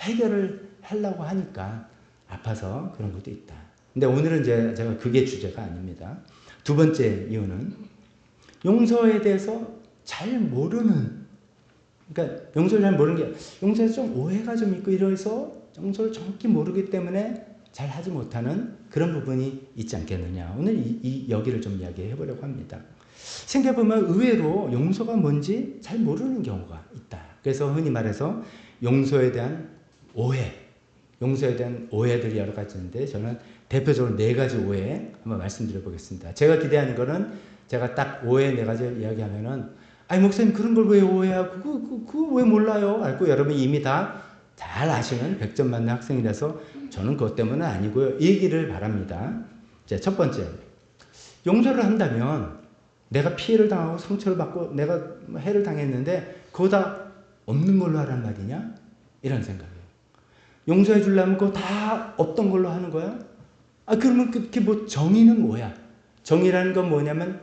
해결을 하려고 하니까 아파서 그런 것도 있다. 근데 오늘은 제가 그게 주제가 아닙니다. 두 번째 이유는 용서에 대해서 잘 모르는, 그러니까 용서를 잘 모르는 게 용서에서 좀 오해가 좀 있고 이래서 용서를 정확히 모르기 때문에 잘 하지 못하는 그런 부분이 있지 않겠느냐. 오늘 여기를 좀 이야기해 보려고 합니다. 생각해보면 의외로 용서가 뭔지 잘 모르는 경우가 있다. 그래서 흔히 말해서 용서에 대한 용서에 대한 오해들이 여러 가지 있는데 저는 대표적으로 4가지 오해 한번 말씀드려 보겠습니다. 제가 기대하는 거는 제가 딱 오해 4가지 이야기하면은 아니 목사님 그런 걸 왜 오해하고 그거 왜 몰라요? 알고 여러분이 이미 다 잘 아시는 100점 맞는 학생이라서 저는 그것 때문은 아니고요. 얘기를 바랍니다. 자, 첫 번째, 용서를 한다면 내가 피해를 당하고 상처를 받고 내가 해를 당했는데 그거 다 없는 걸로 하란 말이냐? 이런 생각이에요. 용서해 주려면 그거 다 없던 걸로 하는 거야? 그러면 그게 뭐 정의는 뭐야? 정의라는 건 뭐냐면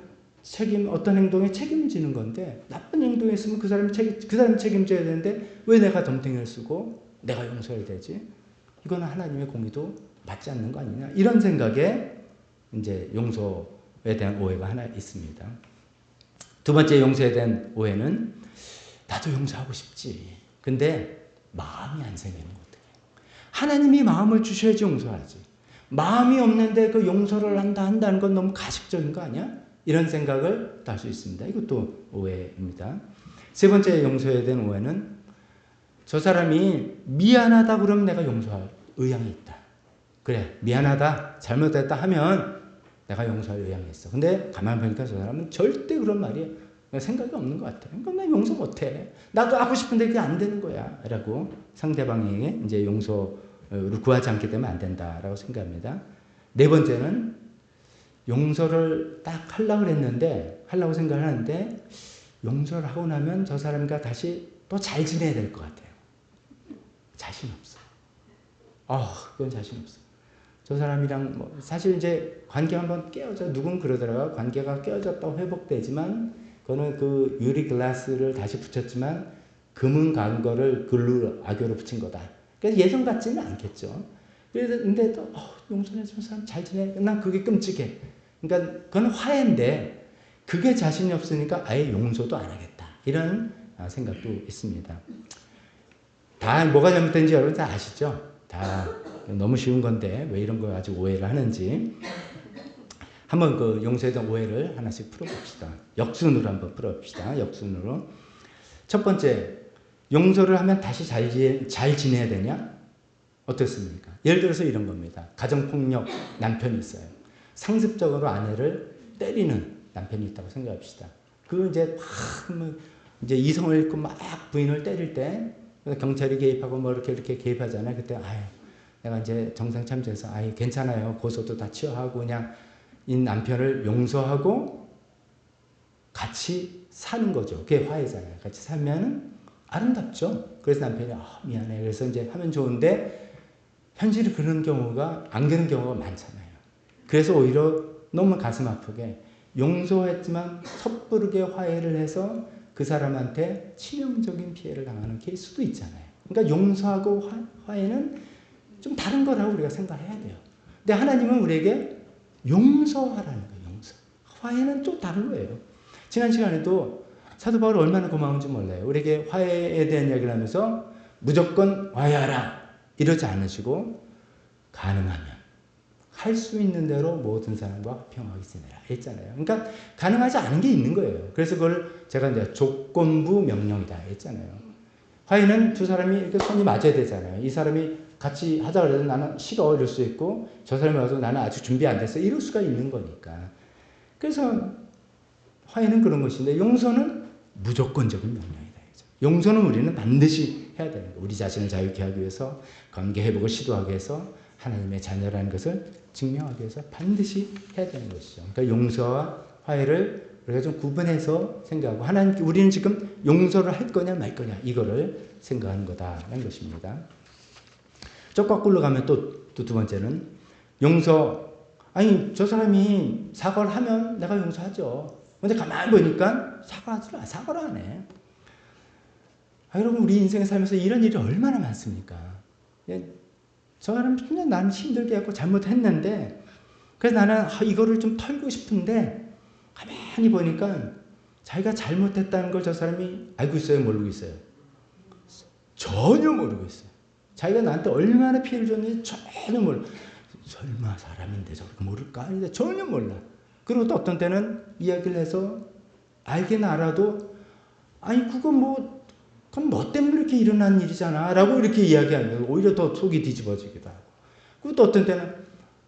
어떤 행동에 책임지는 건데 나쁜 행동했으면 그 사람이 책임져야 되는데 왜 내가 덤탱이를 쓰고 내가 용서해야 되지? 이거는 하나님의 공의도 맞지 않는 거 아니냐? 이런 생각에 이제 용서에 대한 오해가 하나 있습니다. 두 번째 용서에 대한 오해는 나도 용서하고 싶지. 근데 마음이 안 생기는 거예요. 하나님이 마음을 주셔야지 용서하지. 마음이 없는데 그 용서를 한다는 건 너무 가식적인 거 아니야? 이런 생각을 할 수 있습니다. 이것도 오해입니다. 세 번째 용서에 대한 오해는 저 사람이 미안하다 그러면 내가 용서할 의향이 있다. 그래, 미안하다, 잘못했다 하면 내가 용서할 의향이 있어. 근데 가만히 보니까 저 사람은 절대 그런 말이 생각이 없는 것 같아. 그러니까 나 용서 못해. 나도 하고 싶은데 그게 안 되는 거야. 라고 상대방에게 이제 용서를 구하지 않기 때문에 안 된다라고 생각합니다. 네 번째는 용서를 딱 하려고 생각을 하는데 용서를 하고 나면 저 사람과 다시 또 잘 지내야 될 것 같아요. 자신 없어. 그건 자신 없어. 저 사람이랑 사실 이제 관계가 한번 깨어져, 누군 그러더라고요. 관계가 깨어졌다고 회복되지만 그거는 그 유리 글라스를 다시 붙였지만 금은 간 거를 악교로 붙인 거다. 그래서 예전 같지는 않겠죠. 근데 또 용서해 준 사람 잘 지내. 난 그게 끔찍해. 그러니까 그건 화해인데 그게 자신이 없으니까 아예 용서도 안 하겠다. 이런 생각도 있습니다. 다 뭐가 잘못된지 여러분 다 아시죠? 다 너무 쉬운 건데 왜 이런 거 가지고 오해를 하는지 한번 그 용서에 대한 오해를 하나씩 풀어봅시다. 역순으로 한번 풀어봅시다. 역순으로. 첫 번째, 용서를 하면 다시 잘 지내야 되냐? 어떻습니까? 예를 들어서 이런 겁니다. 가정폭력 남편이 있어요. 상습적으로 아내를 때리는 남편이 있다고 생각합시다. 그 이제 이성을 잃고 막 부인을 때릴 때 경찰이 개입하고 이렇게 개입하잖아요. 그때 내가 이제 정상 참조해서 괜찮아요. 고소도 다 취하하고 그냥 이 남편을 용서하고 같이 사는 거죠. 그게 화해잖아요. 같이 살면은 아름답죠. 그래서 남편이 미안해. 그래서 이제 하면 좋은데 현실이 그런 경우가 안 되는 경우가 많잖아요. 그래서 오히려 너무 가슴 아프게 용서했지만 섣부르게 화해를 해서 그 사람한테 치명적인 피해를 당하는 케이스도 있잖아요. 그러니까 용서하고 화해는 좀 다른 거라고 우리가 생각해야 돼요. 근데 하나님은 우리에게 용서하라는 거예요. 용서. 화해는 또 다른 거예요. 지난 시간에도 사도 바울이 얼마나 고마운지 몰라요. 우리에게 화해에 대한 이야기를 하면서 무조건 화해하라 이러지 않으시고 가능하면 할 수 있는 대로 모든 사람과 평화하게 지내라 했잖아요. 그러니까 가능하지 않은 게 있는 거예요. 그래서 그걸 제가 이제 조건부 명령이다 했잖아요. 화해는 두 사람이 이렇게 손이 맞아야 되잖아요. 이 사람이 같이 하자 그래도 나는 싫어 이럴 수 있고 저 사람이 와서 나는 아직 준비 안 됐어 이럴 수가 있는 거니까. 그래서 화해는 그런 것인데 용서는 무조건적인 명령이다. 용서는 우리는 반드시 해야 되는 거예요. 우리 자신을 자유케 하기 위해서 관계 회복을 시도하기 위해서 하나님의 자녀라는 것을 증명하기 위해서 반드시 해야 되는 것이죠. 그러니까 용서와 화해를 우리가 좀 구분해서 생각하고 우리는 지금 용서를 할 거냐 말 거냐 이거를 생각하는 거다라는 것입니다. 쪽 거꾸로 가면 또 두 번째는 저 사람이 사과를 하면 내가 용서하죠. 근데 가만히 보니까 사과를 안 해. 여러분 우리 인생에 살면서 이런 일이 얼마나 많습니까? 저 사람 그냥 나는 힘들게 하고 잘못했는데 그래서 나는 이거를 좀 털고 싶은데 가만히 보니까 자기가 잘못했다는 걸 저 사람이 알고 있어요? 모르고 있어요? 전혀 모르고 있어요. 자기가 나한테 얼마나 피해를 줬는지 전혀 모르고 설마 사람인데 저렇게 모를까? 아닌데 전혀 몰라. 그리고 또 어떤 때는 이야기를 해서 알긴 알아도 아니 그거 뭐 그건 너 때문에 이렇게 일어난 일이잖아 라고 이렇게 이야기하는 거예요. 오히려 더 속이 뒤집어지기도 하고. 그리고 또 어떤 때는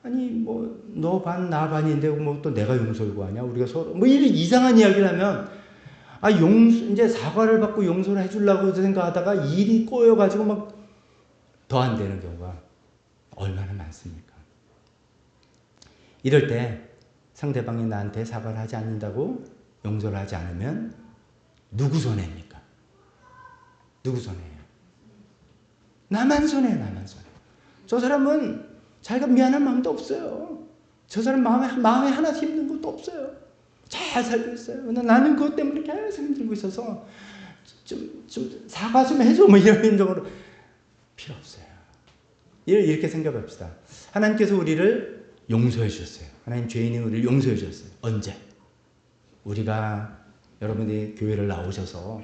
아니 뭐 너 반 나 반인데 뭐 또 내가 용서를 구하냐 우리가 서로 뭐 이런 이상한 이야기를 하면 아 이제 사과를 받고 용서를 해주려고 생각하다가 일이 꼬여가지고 막 더 안 되는 경우가 얼마나 많습니까? 이럴 때 상대방이 나한테 사과를 하지 않는다고 용서를 하지 않으면 누구 손해입니까? 누구 손해예요? 나만 손해요. 나만 손해. 저 사람은 자기가 미안한 마음도 없어요. 저 사람 마음에 하나 힘든 것도 없어요. 잘 살고 있어요. 근데 나는 그것 때문에 계속 힘들고 있어서 좀 사과 좀 해줘 뭐 이런 정도로 필요 없어요. 이렇게 생각합시다. 하나님께서 우리를 용서해 주셨어요. 하나님 죄인이 우리를 용서해 주셨어요. 언제? 우리가 여러분이 교회를 나오셔서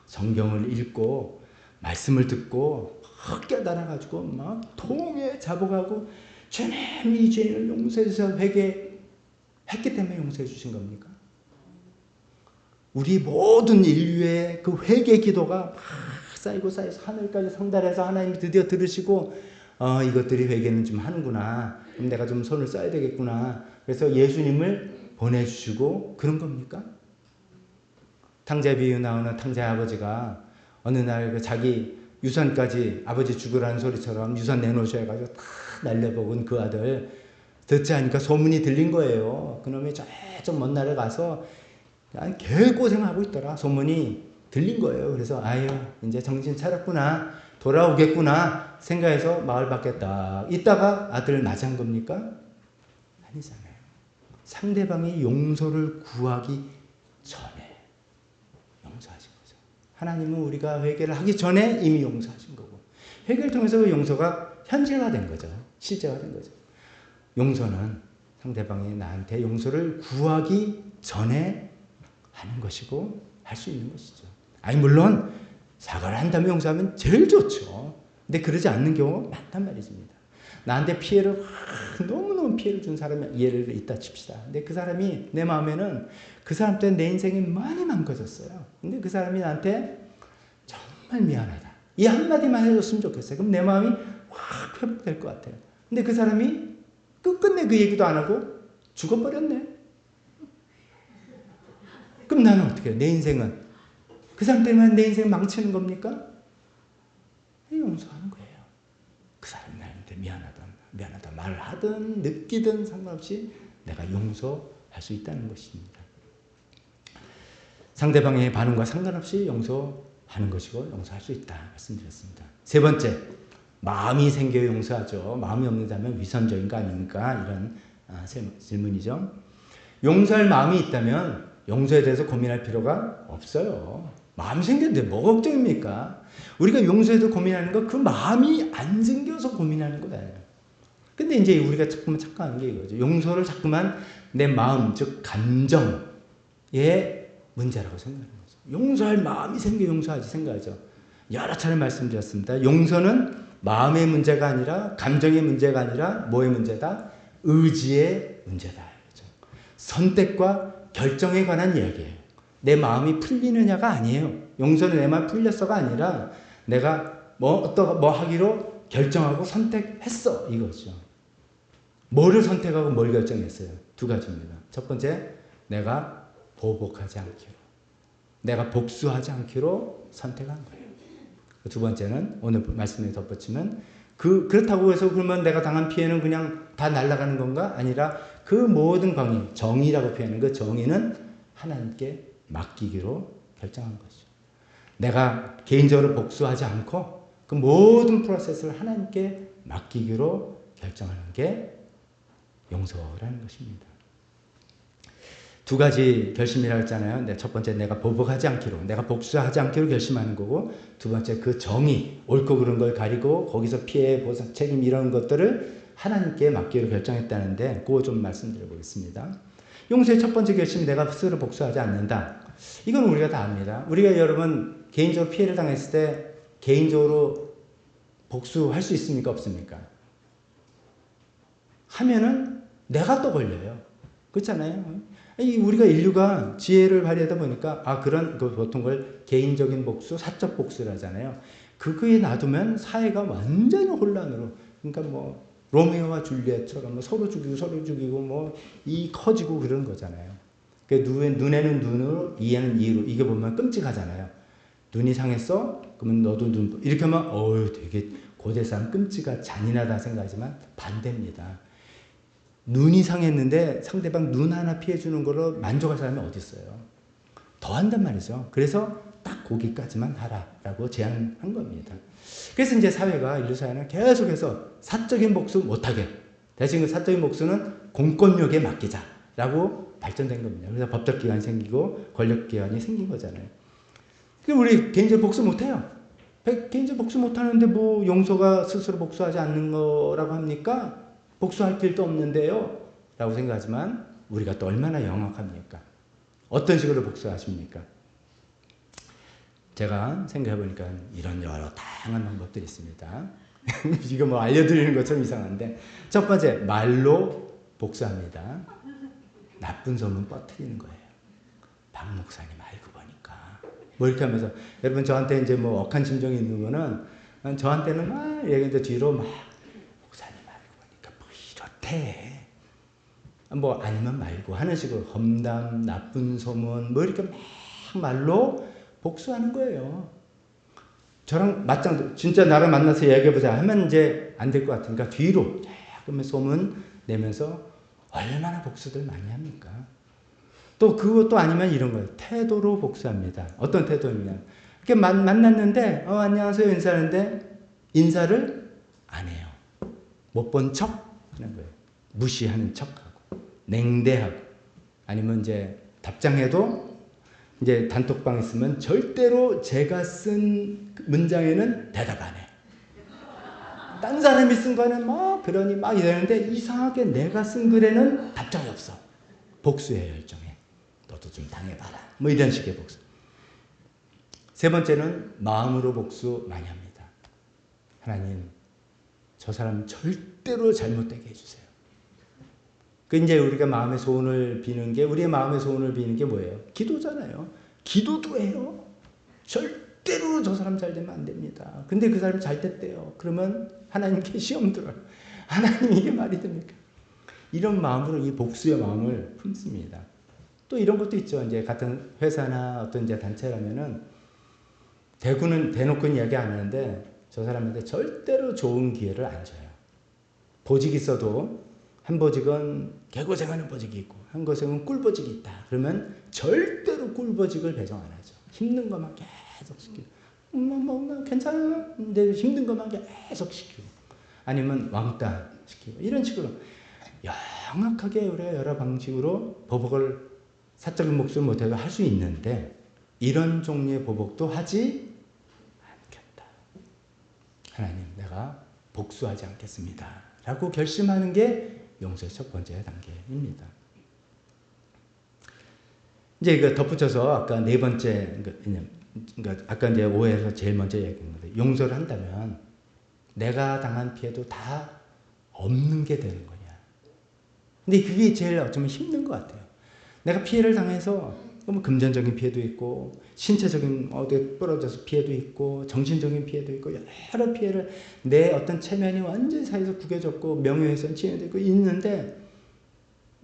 성경을 읽고 말씀을 듣고 확 깨달아가지고 막 통에 잡아가고 주님 이 죄인을 용서해 주셔서 회개했기 때문에 용서해 주신 겁니까? 우리 모든 인류의 그 회개 기도가 막 쌓여서 하늘까지 성달해서 하나님이 드디어 들으시고 이것들이 회개는 좀 하는구나. 그럼 내가 좀 손을 써야 되겠구나. 그래서 예수님을 보내주시고 그런 겁니까? 탕자 비유 나오는 탕자 아버지가 어느 날 그 자기 유산까지 아버지 죽으라는 소리처럼 유산 내놓으셔 가지고 다 날려먹은 그 아들 듣지 않으니까 소문이 들린 거예요. 그놈이 좀 먼 나라에 가서 개고생하고 있더라. 소문이 들린 거예요. 그래서 아유 이제 정신 차렸구나. 돌아오겠구나 생각해서 마을 밖에 딱 있다가 아들을 맞이한 겁니까? 아니잖아요. 상대방이 용서를 구하기 전에 용서하신 거죠. 하나님은 우리가 회개를 하기 전에 이미 용서하신 거고 회개를 통해서 그 용서가 현실화된 거죠. 실제화된 거죠. 용서는 상대방이 나한테 용서를 구하기 전에 하는 것이고 할 수 있는 것이죠. 아니 물론 사과를 한다면 용서하면 제일 좋죠. 근데 그러지 않는 경우가 많단 말이십니다. 나한테 피해를 너무너무 피해를 준 사람이 예를 있다 칩시다. 근데 그 사람이 내 마음에는 그 사람 때문에 내 인생이 많이 망가졌어요. 근데 그 사람이 나한테 정말 미안하다. 이 한마디만 해줬으면 좋겠어요. 그럼 내 마음이 확 회복될 것 같아요. 근데 그 사람이 끝끝내 그 얘기도 안 하고 죽어버렸네. 그럼 나는 어떻게 해요? 내 인생은 그 사람 때문에 내 인생 망치는 겁니까? 용서하는 거예요. 그 사람이 나한테 미안하다 말을 하든 느끼든 상관없이 내가 용서할 수 있다는 것입니다. 상대방의 반응과 상관없이 용서하는 것이고 용서할 수 있다 말씀드렸습니다. 세 번째, 마음이 생겨 용서하죠. 마음이 없는다면 위선적인 거 아닙니까? 이런 질문이죠. 용서할 마음이 있다면 용서에 대해서 고민할 필요가 없어요. 마음이 생겼는데 뭐가 걱정입니까? 우리가 용서에도 고민하는 거 그 마음이 안 생겨서 고민하는 거예요. 근데 이제 우리가 자꾸만 착각하는 게 이거죠. 용서를 자꾸만 내 마음, 즉 감정의 문제라고 생각하는 거죠. 용서할 마음이 생겨 용서하지 생각하죠. 여러 차례 말씀드렸습니다. 용서는 마음의 문제가 아니라 감정의 문제가 아니라 뭐의 문제다? 의지의 문제다. 그렇죠? 선택과 결정에 관한 이야기예요. 내 마음이 풀리느냐가 아니에요. 용서는 내 마음 풀렸어가 아니라 내가 뭐 하기로 결정하고 선택했어 이거죠. 뭐를 선택하고 뭘 결정했어요? 두 가지입니다. 첫 번째, 내가 보복하지 않기로, 내가 복수하지 않기로 선택한 거예요. 두 번째는 오늘 말씀에 덧붙이면 그렇다고 해서 그러면 내가 당한 피해는 그냥 다 날아가는 건가? 아니라 그 모든 광희, 정의라고 표현하는 그 정의는 하나님께 맡기기로 결정한 거죠. 내가 개인적으로 복수하지 않고 그 모든 프로세스를 하나님께 맡기기로 결정하는 게 용서라는 것입니다. 두 가지 결심이라고 했잖아요. 첫 번째 내가 보복하지 않기로, 내가 복수하지 않기로 결심하는 거고, 두 번째 그 정의, 옳고 그른 걸 가리고 거기서 피해, 보상, 책임 이런 것들을 하나님께 맡기로 결정했다는데 그거 좀 말씀드려 보겠습니다. 용서의 첫 번째 결심이 내가 스스로 복수하지 않는다. 이건 우리가 다 압니다. 우리가 여러분 개인적으로 피해를 당했을 때 개인적으로 복수할 수 있습니까? 없습니까? 하면은 내가 또 걸려요. 그렇잖아요. 우리가 인류가 지혜를 발휘하다 보니까 그런 보통 걸 개인적인 복수, 사적 복수를 하잖아요. 그거에 놔두면 사회가 완전히 혼란으로, 그러니까 뭐 로미오와 줄리엣처럼 뭐 서로 죽이고 뭐 이 커지고 그런 거잖아요. 눈에는 눈으로, 이에는 이로, 이게 보면 끔찍하잖아요. 눈이 상했어? 그러면 너도 눈, 이렇게 하면 되게 고대 사람 끔찍하고 잔인하다 생각하지만 반대입니다. 눈이 상했는데 상대방 눈 하나 피해주는 걸로 만족할 사람이 어디 있어요? 더 한단 말이죠. 그래서 딱 거기까지만 하라라고 제안한 겁니다. 그래서 이제 사회가, 인류 사회는 계속해서 사적인 복수 못하게, 대신 그 사적인 복수는 공권력에 맡기자라고 발전된 겁니다. 그래서 법적기관이 생기고 권력기관이 생긴 거잖아요. 우리 개인적 복수 못해요. 개인적 복수 못하는데 뭐 용서가 스스로 복수하지 않는 거라고 합니까? 복수할 필요도 없는데요 라고 생각하지만 우리가 또 얼마나 영악합니까? 어떤 식으로 복수하십니까? 제가 생각해보니까 이런 여러 다양한 방법들이 있습니다. 이거 뭐 알려드리는 것처럼 이상한데, 첫 번째, 말로 복수합니다. 나쁜 소문 퍼뜨리는 거예요. 박 목사님 알고 보니까 뭐 이렇게 하면서, 여러분 저한테 이제 뭐 억한 심정이 있는 거는, 저한테는 막 얘기하는데 뒤로 막 목사님 알고 보니까 뭐 이렇대, 뭐 아니면 말고 하는 식으로 험담, 나쁜 소문 뭐 이렇게 막 말로 복수하는 거예요. 저랑 맞짱, 진짜 나를 만나서 얘기해보자 하면 이제 안 될 것 같으니까 뒤로 조금 소문 내면서 얼마나 복수들 많이 합니까? 또 그것도 아니면 이런 거예요. 태도로 복수합니다. 어떤 태도냐? 이렇게 만났는데 안녕하세요 인사하는데 인사를 안 해요. 못 본 척 하는 거예요. 무시하는 척하고 냉대하고, 아니면 이제 답장해도 이제 단톡방 있으면 절대로 제가 쓴 문장에는 대답 안 해. 딴 사람이 쓴 거는 막 그러니 막 이러는데 이상하게 내가 쓴 글에는 답장이 없어. 복수의 열정에. 너도 좀 당해봐라. 뭐 이런 식의 복수. 세 번째는 마음으로 복수 많이 합니다. 하나님, 저 사람 절대로 잘못되게 해주세요. 이제 우리가 마음의 소원을 비는 게, 우리의 마음의 소원을 비는 게 뭐예요? 기도잖아요. 기도도 해요. 절대로 저 사람 잘 되면 안 됩니다. 근데 그 사람이 잘 됐대요. 그러면 하나님께 시험 들어요. 하나님 이게 말이 됩니까? 이런 마음으로 이 복수의 마음을 품습니다. 또 이런 것도 있죠. 이제 같은 회사나 어떤 이제 단체라면은 대놓고는 이야기 안 하는데 저 사람한테 절대로 좋은 기회를 안 줘요. 보직이 있어도 한 보직은 개고생하는 보직이 있고 한 고생은 꿀보직이 있다. 그러면 절대로 꿀보직을 배정 안 하죠. 힘든 것만 계속 시키고 괜찮아. 근데 힘든 것만 계속 시키고, 아니면 왕따 시키고, 이런 식으로 영악하게 우리가 여러 방식으로 보복을, 사적인 복수를 못해도 할 수 있는데 이런 종류의 보복도 하지 않겠다. 하나님, 내가 복수하지 않겠습니다 라고 결심하는 게 용서의 첫 번째 단계입니다. 이제 이거 덧붙여서 아까 네 번째, 그러니까 아까 이제 오해에서 제일 먼저 얘기한 건데, 용서를 한다면 내가 당한 피해도 다 없는 게 되는 거냐. 근데 그게 제일 어쩌면 힘든 것 같아요. 내가 피해를 당해서 뭐 금전적인 피해도 있고, 신체적인 어디 부러져서 피해도 있고, 정신적인 피해도 있고, 여러 피해를, 내 어떤 체면이 완전히 사회에서 구겨졌고 명예훼손 침해도 있고 있는데,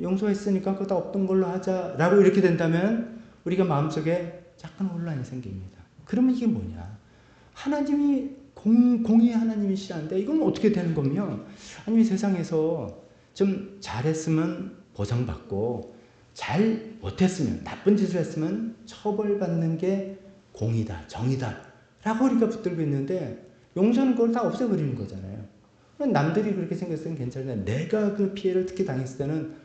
용서했으니까 그거 다 없던 걸로 하자라고 이렇게 된다면 우리가 마음속에 약간 혼란이 생깁니다. 그러면 이게 뭐냐? 하나님이 공의 하나님이시라는데 이건 어떻게 되는 거며, 아니면 세상에서 좀 잘했으면 보상받고 잘 못했으면, 나쁜 짓을 했으면 처벌받는 게 공의다, 정의다 라고 우리가 붙들고 있는데, 용서는 그걸 다 없애버리는 거잖아요. 남들이 그렇게 생겼으면 괜찮은데 내가 그 피해를 특히 당했을 때는,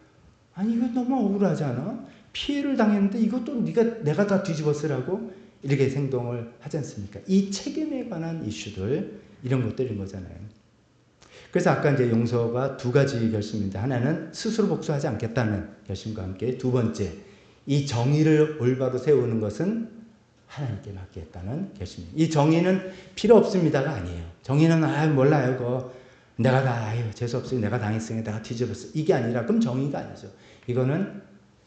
아니 이거 너무 억울하지 않아? 피해를 당했는데 이것도 내가 다 뒤집어 쓰라고 이렇게 행동을 하지 않습니까? 이 책임에 관한 이슈들, 이런 것들인 거잖아요. 그래서 아까 이제 용서가 두 가지 결심입니다. 하나는 스스로 복수하지 않겠다는 결심과 함께, 두 번째, 이 정의를 올바로 세우는 것은 하나님께 맡기겠다는 결심입니다. 이 정의는 필요 없습니다가 아니에요. 정의는 몰라요. 그거 내가 다 아유 재수없으니 내가 당했으니 내가 뒤집었어. 이게 아니라 그럼 정의가 아니죠. 이거는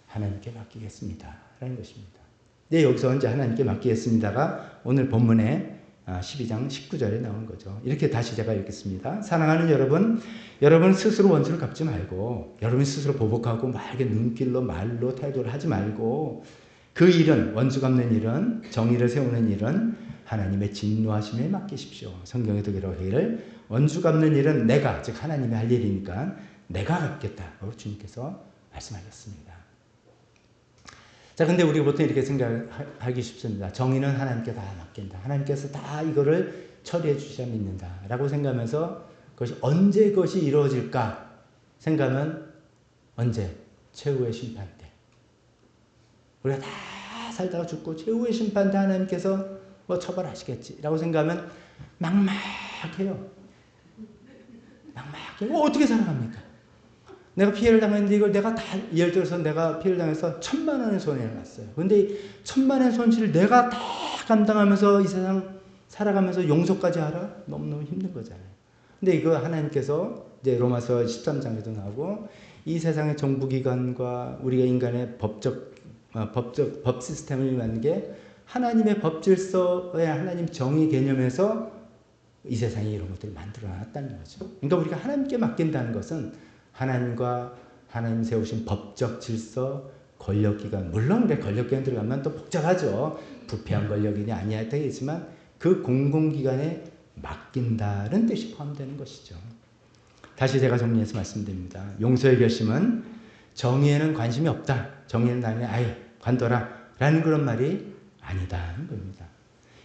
하나님께 맡기겠습니다 라는 것입니다. 네, 여기서 이제 하나님께 맡기겠습니다가 오늘 본문에 12장 19절에 나온 거죠. 이렇게 다시 제가 읽겠습니다. 사랑하는 여러분 스스로 원수를 갚지 말고 여러분 스스로 보복하고 막 이렇게 눈길로 말로 태도를 하지 말고 그 일은 원수 갚는 일은 정의를 세우는 일은 하나님의 진노하심에 맡기십시오. 성경에도 그러기를 원수 갚는 일은 내가 즉 하나님이 할 일이니까 내가 갚겠다고 주님께서 말씀하셨습니다. 자, 근데 우리 보통 이렇게 생각하기 쉽습니다. 정의는 하나님께 다 맡긴다. 하나님께서 다 이거를 처리해 주셔야 믿는다. 라고 생각하면서 그것이 언제 그것이 이루어질까 생각하면 언제? 최후의 심판 때. 우리가 다 살다가 죽고 최후의 심판 때 하나님께서 뭐 처벌하시겠지. 라고 생각하면 막막해요. 막막해요. 어떻게 살아갑니까? 내가 피해를 당했는데 이걸 내가 다 예를 들어서 내가 피해를 당해서 1,000만 원의 손해를 났어요. 근데 1,000만 원의 손실을 내가 다 감당하면서 이 세상 살아가면서 용서까지 하라? 너무너무 힘든 거잖아요. 근데 이거 하나님께서 이제 로마서 13장에도 나오고 이 세상의 정부기관과 우리가 인간의 법 시스템을 만든 게 하나님의 법 질서의 하나님 정의 개념에서 이 세상에 이런 것들을 만들어 놨다는 거죠. 그러니까 우리가 하나님께 맡긴다는 것은 하나님과 하나님 세우신 법적 질서, 권력기관, 물론 권력기관 들어가면 또 복잡하죠. 부패한 권력이냐 아니냐 되겠지만 그 공공기관에 맡긴다는 뜻이 포함되는 것이죠. 다시 제가 정리해서 말씀드립니다. 용서의 결심은 정의에는 관심이 없다. 정의는 나는 아예 관둬라 라는 그런 말이 아니다는 겁니다.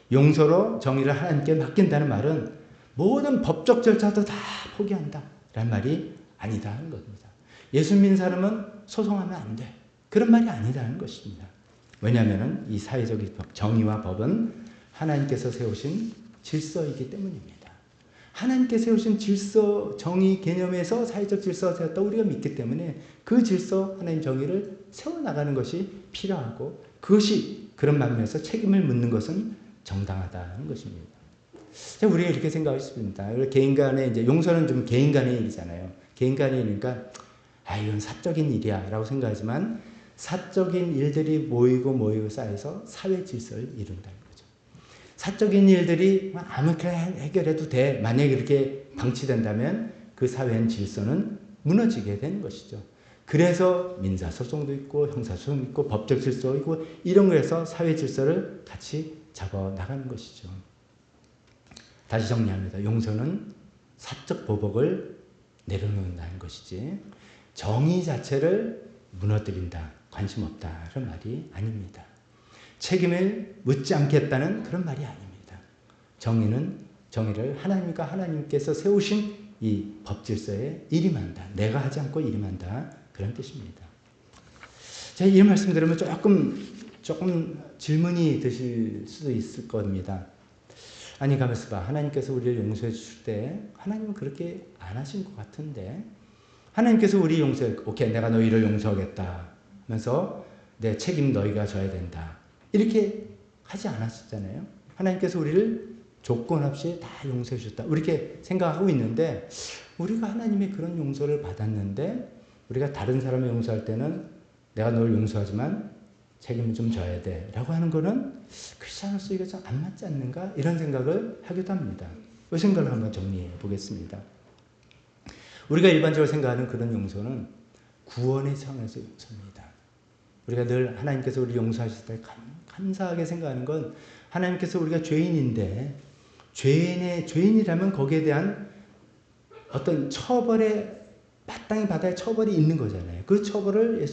용서로 정의를 하나님께 맡긴다는 말은 모든 법적 절차도 다 포기한다 라는 말이 아니다는 겁니다. 예수 믿는 사람은 소송하면 안 돼. 그런 말이 아니다는 것입니다. 왜냐하면 이 사회적 정의와 법은 하나님께서 세우신 질서이기 때문입니다. 하나님께 세우신 질서, 정의 개념에서 사회적 질서가 세웠다고 우리가 믿기 때문에 그 질서, 하나님 정의를 세워나가는 것이 필요하고 그것이 그런 방면에서 책임을 묻는 것은 정당하다는 것입니다. 우리가 이렇게 생각할 수 있습니다. 개인 간의 이제 용서는 좀 개인 간의 일이잖아요. 개인 간의 일이니까 이건 사적인 일이야 라고 생각하지만 사적인 일들이 모이고 쌓여서 사회 질서를 이룬다는 거죠. 사적인 일들이 아무렇게나 해결해도 돼. 만약에 이렇게 방치된다면 그 사회의 질서는 무너지게 되는 것이죠. 그래서 민사소송도 있고 형사소송도 있고 법적 질서도 있고 이런 거에서 사회 질서를 같이 잡아나가는 것이죠. 다시 정리합니다. 용서는 사적 보복을 내려놓는다는 것이지 정의 자체를 무너뜨린다, 관심 없다 그런 말이 아닙니다. 책임을 묻지 않겠다는 그런 말이 아닙니다. 정의를 하나님과 하나님께서 세우신 이 법질서에 일임한다. 내가 하지 않고 일임한다. 그런 뜻입니다. 제가 이 말씀 들으면 조금 질문이 드실 수도 있을 겁니다. 아니 가만있어 봐. 하나님께서 우리를 용서해 주실 때 하나님은 그렇게 안 하신 것 같은데 하나님께서 우리 용서해 오케이 내가 너희를 용서하겠다 하면서 내 책임 너희가 져야 된다. 이렇게 하지 않았었잖아요. 하나님께서 우리를 조건 없이 다 용서해 주셨다. 이렇게 생각하고 있는데 우리가 하나님의 그런 용서를 받았는데 우리가 다른 사람을 용서할 때는 내가 널 용서하지만 책임을 좀 져야 돼 라고 하는 거는 크리스찬으로서 이거 좀 안 맞지 않는가? 이런 생각을 하기도 합니다. 그 생각을 한번 정리해 보겠습니다. 우리가 일반적으로 생각하는 그런 용서는 구원의 차원에서 용서입니다. 우리가 늘 하나님께서 우리 용서하실 때 감사하게 생각하는 건 하나님께서 우리가 죄인인데 죄인이라면 거기에 대한 어떤 처벌에 마땅히 받아야 처벌이 있는 거잖아요. 그 처벌을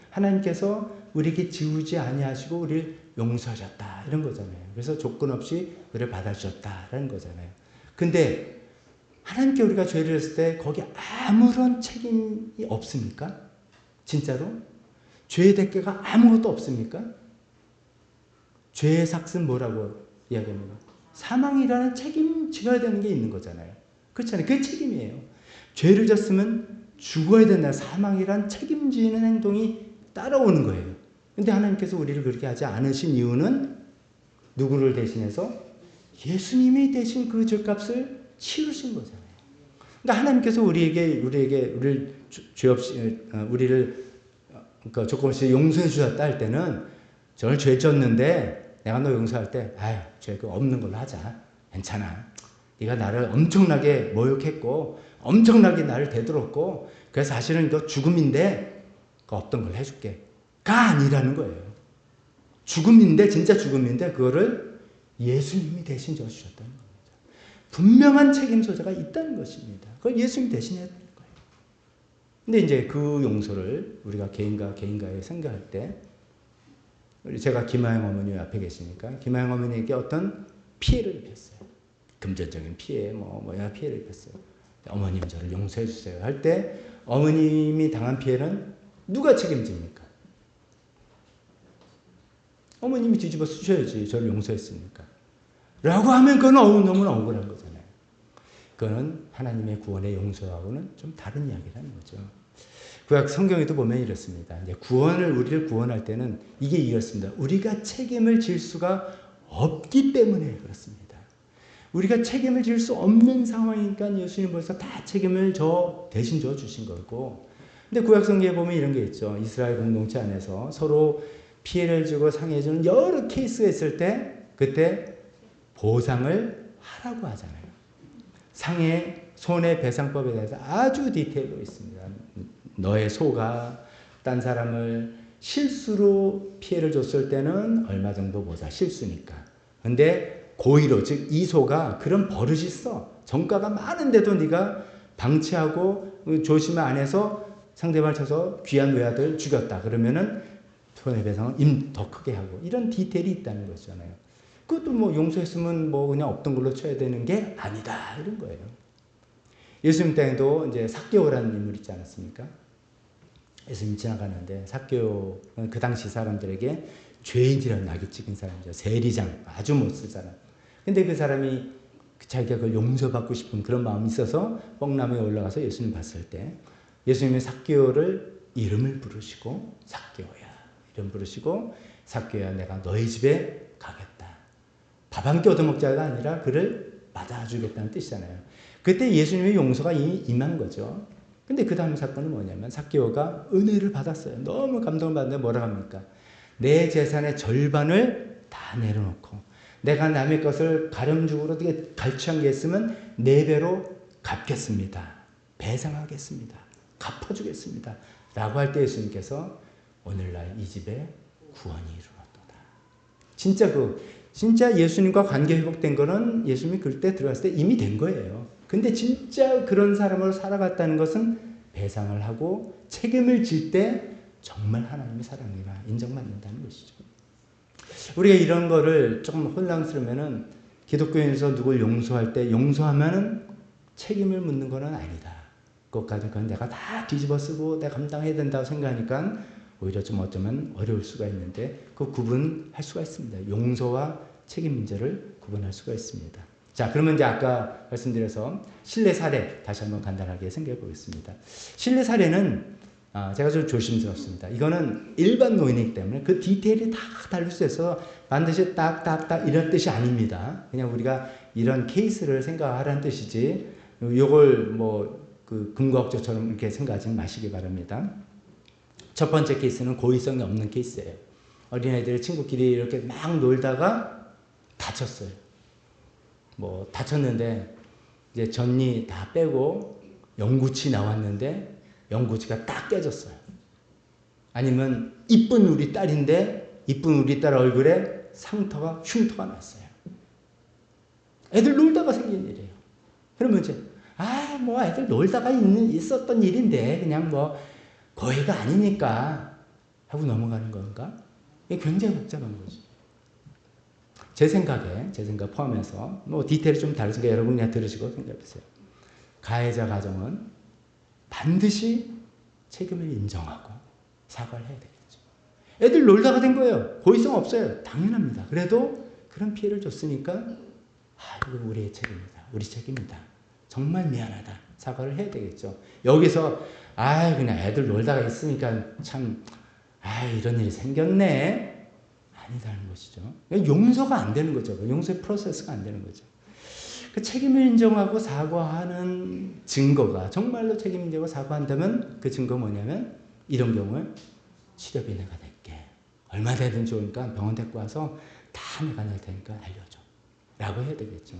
하나님께서 우리에게 지우지 아니하시고 우리를 용서하셨다 이런 거잖아요. 그래서 조건 없이 우리를 받아주셨다라는 거잖아요. 근데 하나님께 우리가 죄를 했을 때 거기 아무런 책임이 없습니까? 진짜로? 죄의 대가가 아무것도 없습니까? 죄의 삭은 뭐라고 이야기합니까? 사망이라는 책임져야 되는 게 있는 거잖아요. 그렇잖아요. 그게 책임이에요. 죄를 졌으면 죽어야 된다. 사망이란 책임지는 행동이 따라오는 거예요. 근데 하나님께서 우리를 그렇게 하지 않으신 이유는 누구를 대신해서 예수님이 대신 그 죄값을 치르신 거잖아요. 그러니까 하나님께서 우리를 죄 없이 우리를 그러니까 조금 없이 용서해 주셨다 할 때는 저를 죄 졌는데 내가 너 용서할 때 아유 죄 없는 걸로 하자. 괜찮아. 네가 나를 엄청나게 모욕했고 엄청나게 나를 대들었고 그래서 사실은 너 죽음인데 그 없던 걸 해줄게. 가 아니라는 거예요. 죽음인데 진짜 죽음인데 그거를 예수님이 대신 져주셨다는 겁니다. 분명한 책임 소재가 있다는 것입니다. 그걸 예수님이 대신해야 되는 거예요. 근데 이제 그 용서를 우리가 개인과에 생각할 때 제가 김하영 어머니 앞에 계시니까 김하영 어머니에게 어떤 피해를 입혔어요. 금전적인 피해, 여러 피해를 입혔어요. 어머님 저를 용서해 주세요 할 때 어머님이 당한 피해는 누가 책임집니까? 어머님이 뒤집어 쓰셔야지 저를 용서했으니까. 라고 하면 그건 너무나 억울한 거잖아요. 그거는 하나님의 구원의 용서하고는 좀 다른 이야기라는 거죠. 구약 성경에도 보면 이렇습니다. 이제 우리를 구원할 때는 이게 이렇습니다. 우리가 책임을 질 수가 없기 때문에 그렇습니다. 우리가 책임을 질 수 없는 상황이니까 예수님 벌써 다 책임을 대신 져 주신 거고. 근데 구약 성경에 보면 이런 게 있죠. 이스라엘 공동체 안에서 서로 피해를 주고 상해주는 여러 케이스가 있을 때 그때 보상을 하라고 하잖아요. 손해배상법에 대해서 아주 디테일로 있습니다. 너의 소가 딴 사람을 실수로 피해를 줬을 때는 얼마 정도 보자. 실수니까. 근데 고의로 즉 이 소가 그런 버릇이 있어. 정가가 많은데도 네가 방치하고 조심 안 해서 상대방을 쳐서 귀한 외아들 죽였다. 그러면은 손해배상은 더 크게 하고 이런 디테일이 있다는 거잖아요. 그것도 용서했으면 그냥 없던 걸로 쳐야 되는 게 아니다 이런 거예요. 예수님 때에도 이제 삭개오라는 인물 있지 않았습니까? 예수님 지나가는데 삭개오는 그 당시 사람들에게 죄인이라는 낙이 찍힌 사람이죠. 세리장 아주 못 쓸 사람. 근데 그 사람이 자기가 그걸 용서받고 싶은 그런 마음이 있어서 뻥나무에 올라가서 예수님 봤을 때 예수님이 삭개오를 이름을 부르시고 삭개오야 이름 부르시고 삭개오야 내가 너희 집에 가겠다. 밥 한 끼 얻어먹자가 아니라 그를 받아주겠다는 뜻이잖아요. 그때 예수님의 용서가 이미 임한 거죠. 근데 그 다음 사건은 뭐냐면 삭개오가 은혜를 받았어요. 너무 감동을 받는데 뭐라 합니까? 내 재산의 절반을 다 내려놓고 내가 남의 것을 가렴죽으로 어떻게 갈취한 게 있으면 4배로 갚겠습니다. 배상하겠습니다. 갚아주겠습니다. 라고 할 때 예수님께서 오늘날 이 집에 구원이 이루어졌다. 진짜 예수님과 관계 회복된 거는 예수님이 그때 들어갔을 때 이미 된 거예요. 근데 진짜 그런 사람으로 살아갔다는 것은 배상을 하고 책임을 질 때 정말 하나님의 사랑이라 인정받는다는 것이죠. 우리가 이런 거를 조금 혼란스러우면은 기독교인에서 누굴 용서할 때 용서하면은 책임을 묻는 거는 아니다. 그건 내가 다 뒤집어 쓰고 내가 감당해야 된다고 생각하니까 오히려 좀 어쩌면 어려울 수가 있는데 그 구분할 수가 있습니다. 용서와 책임 문제를 구분할 수가 있습니다. 자, 그러면 이제 아까 말씀드려서 신뢰 사례 다시 한번 간단하게 생각해 보겠습니다. 신뢰 사례는 제가 좀 조심스럽습니다. 이거는 일반 노인이기 때문에 그 디테일이 다 다를 수 있어서 반드시 딱 이런 뜻이 아닙니다. 그냥 우리가 이런 케이스를 생각하라는 뜻이지 요걸 그 근거학적처럼 이렇게 생각하지 마시기 바랍니다. 첫 번째 케이스는 고의성이 없는 케이스예요. 어린아이들 친구끼리 이렇게 막 놀다가 다쳤어요. 다쳤는데 이제 전리 다 빼고 영구치 나왔는데 영구치가 딱 깨졌어요. 아니면 이쁜 우리 딸인데 이쁜 우리 딸 얼굴에 상터가 흉터가 났어요. 애들 놀다가 생긴 일이에요. 그러면 이제 애들 놀다가 있었던 일인데 그냥 고의가 아니니까 하고 넘어가는 건가? 이게 굉장히 복잡한 거죠. 제 생각 포함해서 디테일이 좀 다르니까 여러분 그냥 들으시고 생각해보세요. 가해자 가정은 반드시 책임을 인정하고 사과를 해야 되겠죠. 애들 놀다가 된 거예요. 고의성 없어요. 당연합니다. 그래도 그런 피해를 줬으니까 이거 우리의 책임이다. 우리 책임이다. 정말 미안하다. 사과를 해야 되겠죠. 여기서 그냥 애들 놀다가 있으니까 참 이런 일이 생겼네. 아니다는 것이죠. 용서가 안 되는 거죠. 용서의 프로세스가 안 되는 거죠. 그 책임을 인정하고 사과하는 증거가 정말로 책임 인정하고 사과한다면 그 증거 뭐냐면 이런 경우에 치료비 내가 낼게. 얼마 되든 좋으니까 병원 데리고 와서 다 내가 낼 테니까 알려줘. 라고 해야 되겠죠.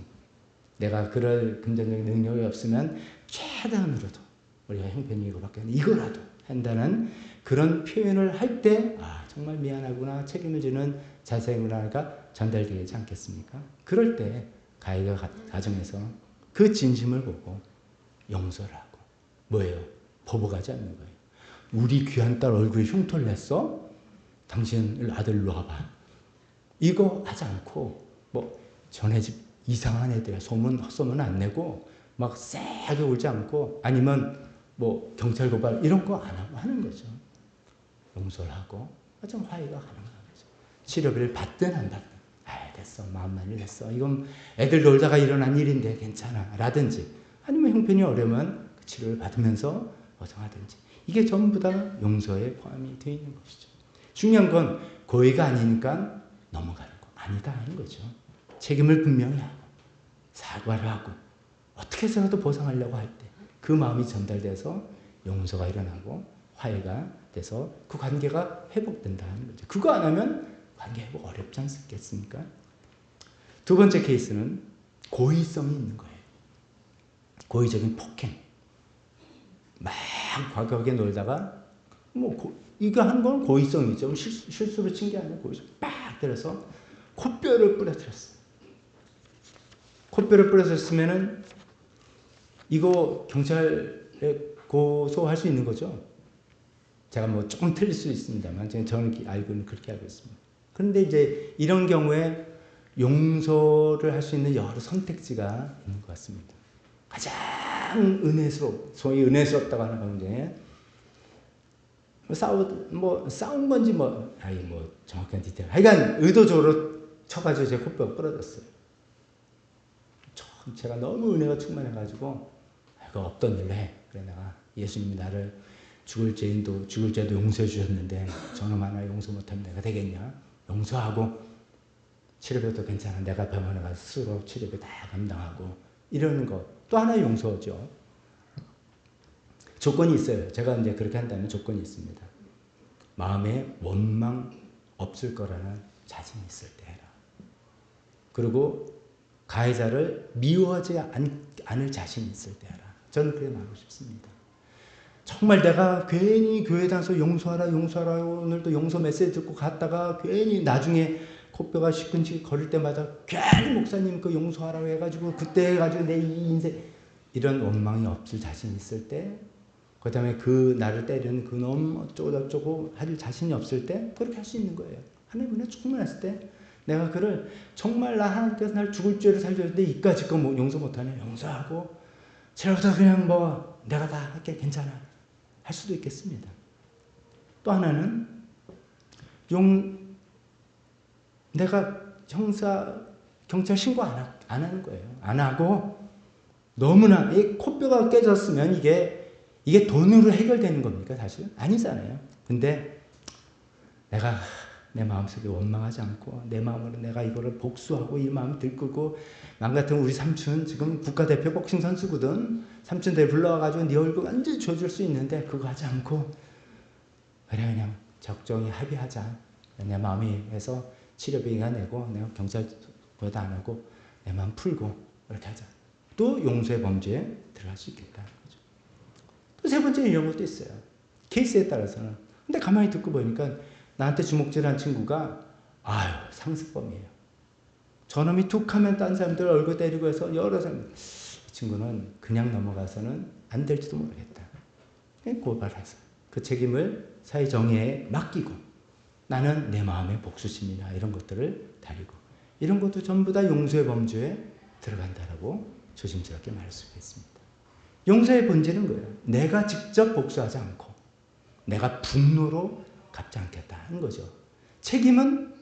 내가 그럴 금전적인 능력이 없으면 최대한으로도 우리가 형편이 이거밖에 안 돼. 이거라도 한다는 그런 표현을 할 때 정말 미안하구나 책임을 지는 자세구나가 전달되지 않겠습니까? 그럴 때 가해가 가정에서 그 진심을 보고 용서를 하고 뭐예요? 보복하지 않는 거예요. 우리 귀한 딸 얼굴에 흉터를 냈어? 당신 아들 일로 와봐. 이거 하지 않고 뭐 전에 집 이상한 애들 소문 헛소문 안 내고 막 세게 울지 않고 아니면 뭐 경찰 고발 이런 거 안 하고 하는 거죠. 용서를 하고 좀 화해가 가능한 거죠. 치료비를 받든 안 받든 됐어 마음만이 됐어 이건 애들 놀다가 일어난 일인데 괜찮아 라든지 아니면 형편이 어려우면 그 치료를 받으면서 보상하든지 이게 전부 다 용서에 포함이 되어 있는 것이죠. 중요한 건 고의가 아니니까 넘어가는 거 아니다 하는 거죠. 책임을 분명히 하고 사과를 하고 어떻게 해서라도 보상하려고 할 때 그 마음이 전달돼서 용서가 일어나고 화해가 돼서 그 관계가 회복된다 하는 거죠. 그거 안 하면 관계 회복 어렵지 않겠습니까? 두 번째 케이스는 고의성이 있는 거예요. 고의적인 폭행. 막 과격하게 놀다가 이거 한 건 고의성이죠. 실수로 친 게 아니고 고의성. 빡 때려서 코뼈를 부러뜨렸어요. 코뼈를 부러뜨렸으면은 이거 경찰에 고소할 수 있는 거죠. 제가 뭐 조금 틀릴 수 있습니다만 저는 알고는 그렇게 알고 있습니다. 그런데 이제 이런 경우에 용서를 할 수 있는 여러 선택지가 있는 것 같습니다. 가장 소위 은혜스럽다고 하는 가운데 싸운 건지 정확한 디테일. 하여간 의도적으로 쳐가지고 제 코뼈가 부러졌어요. 제가 너무 은혜가 충만해가지고 이거 없던 일을 해. 그래 내가 예수님이 나를 죽을 죄도 용서해 주셨는데 저놈 하나 용서 못하면 내가 되겠냐? 용서하고 치료비도 괜찮아. 내가 병원에 가서 스스로 치료비 다 감당하고 이러는 거 또 하나의 용서죠. 조건이 있어요. 제가 이제 그렇게 한다면 조건이 있습니다. 마음에 원망 없을 거라는 자신이 있을 때 해라. 그리고 가해자를 미워하지 않을 자신이 있을 때 해라. 저는 그래 말하고 싶습니다. 정말 내가 괜히 교회 다녀서 용서하라 오늘도 용서 메시지 듣고 갔다가 괜히 나중에 코뼈가 시큰시큰 거릴 때마다 괜히 목사님 그 용서하라고 해가지고 그때 해가지고 내 이 인생 이런 원망이 없을 자신이 있을 때 그 다음에 그 나를 때리는 그 놈 어쩌고 할 자신이 없을 때 그렇게 할 수 있는 거예요. 하나님 은혜 충만했을 때 내가 그를 정말 하나님께서 날 죽을 죄를 살려줬는데 이까짓 거 용서 못하네. 용서하고 저러다 그냥 내가 다 할게 괜찮아 할 수도 있겠습니다. 또 하나는 내가 경찰 신고 안 하는 거예요. 안 하고 너무나 이 코뼈가 깨졌으면 이게 돈으로 해결되는 겁니까 사실? 아니잖아요. 근데 내가 내 마음속에 원망하지 않고 내 마음으로 내가 이거를 복수하고 이 마음 들끓고 맘 같으면 우리 삼촌 지금 국가대표 복싱 선수거든. 삼촌들 불러와가지고 네 얼굴 완전히 줘줄 수 있는데 그거 하지 않고 그냥 적정히 합의하자. 내 마음이 해서 치료비가 내고 내가 경찰 보다 안 하고 내 마음 풀고 이렇게 하자. 또 용서의 범죄에 들어갈 수 있겠다는 거죠. 또 세 번째는 이런 것도 있어요. 케이스에 따라서는. 근데 가만히 듣고 보니까 나한테 주먹질한 친구가 상습범이에요. 저놈이 툭 하면 딴 사람들 얼굴 때리고 해서 여러 사람 이 친구는 그냥 넘어가서는 안 될지도 모르겠다. 고발해서 그 책임을 사회정의에 맡기고 나는 내 마음의 복수심이나 이런 것들을 다리고 이런 것도 전부 다 용서의 범주에 들어간다라고 조심스럽게 말할 수 있겠습니다. 용서의 본질은 뭐예요? 내가 직접 복수하지 않고 내가 분노로 갚지 않겠다 하는 거죠. 책임은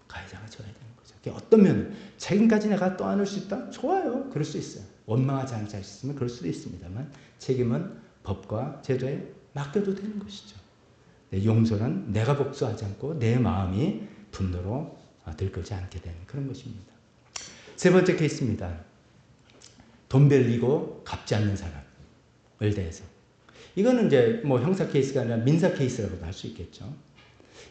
가해자가 져야 되는 거죠. 어떤 면은 책임까지 내가 떠안을 수 있다? 좋아요. 그럴 수 있어요. 원망하지 않을 자신 있으면 그럴 수도 있습니다만 책임은 법과 제도에 맡겨도 되는 것이죠. 용서는 내가 복수하지 않고 내 마음이 분노로 들끓지 않게 되는 그런 것입니다. 세 번째 케이스입니다. 돈 빌리고 갚지 않는 사람을 대해서. 이거는 이제 뭐 형사 케이스가 아니라 민사 케이스라고도 할 수 있겠죠.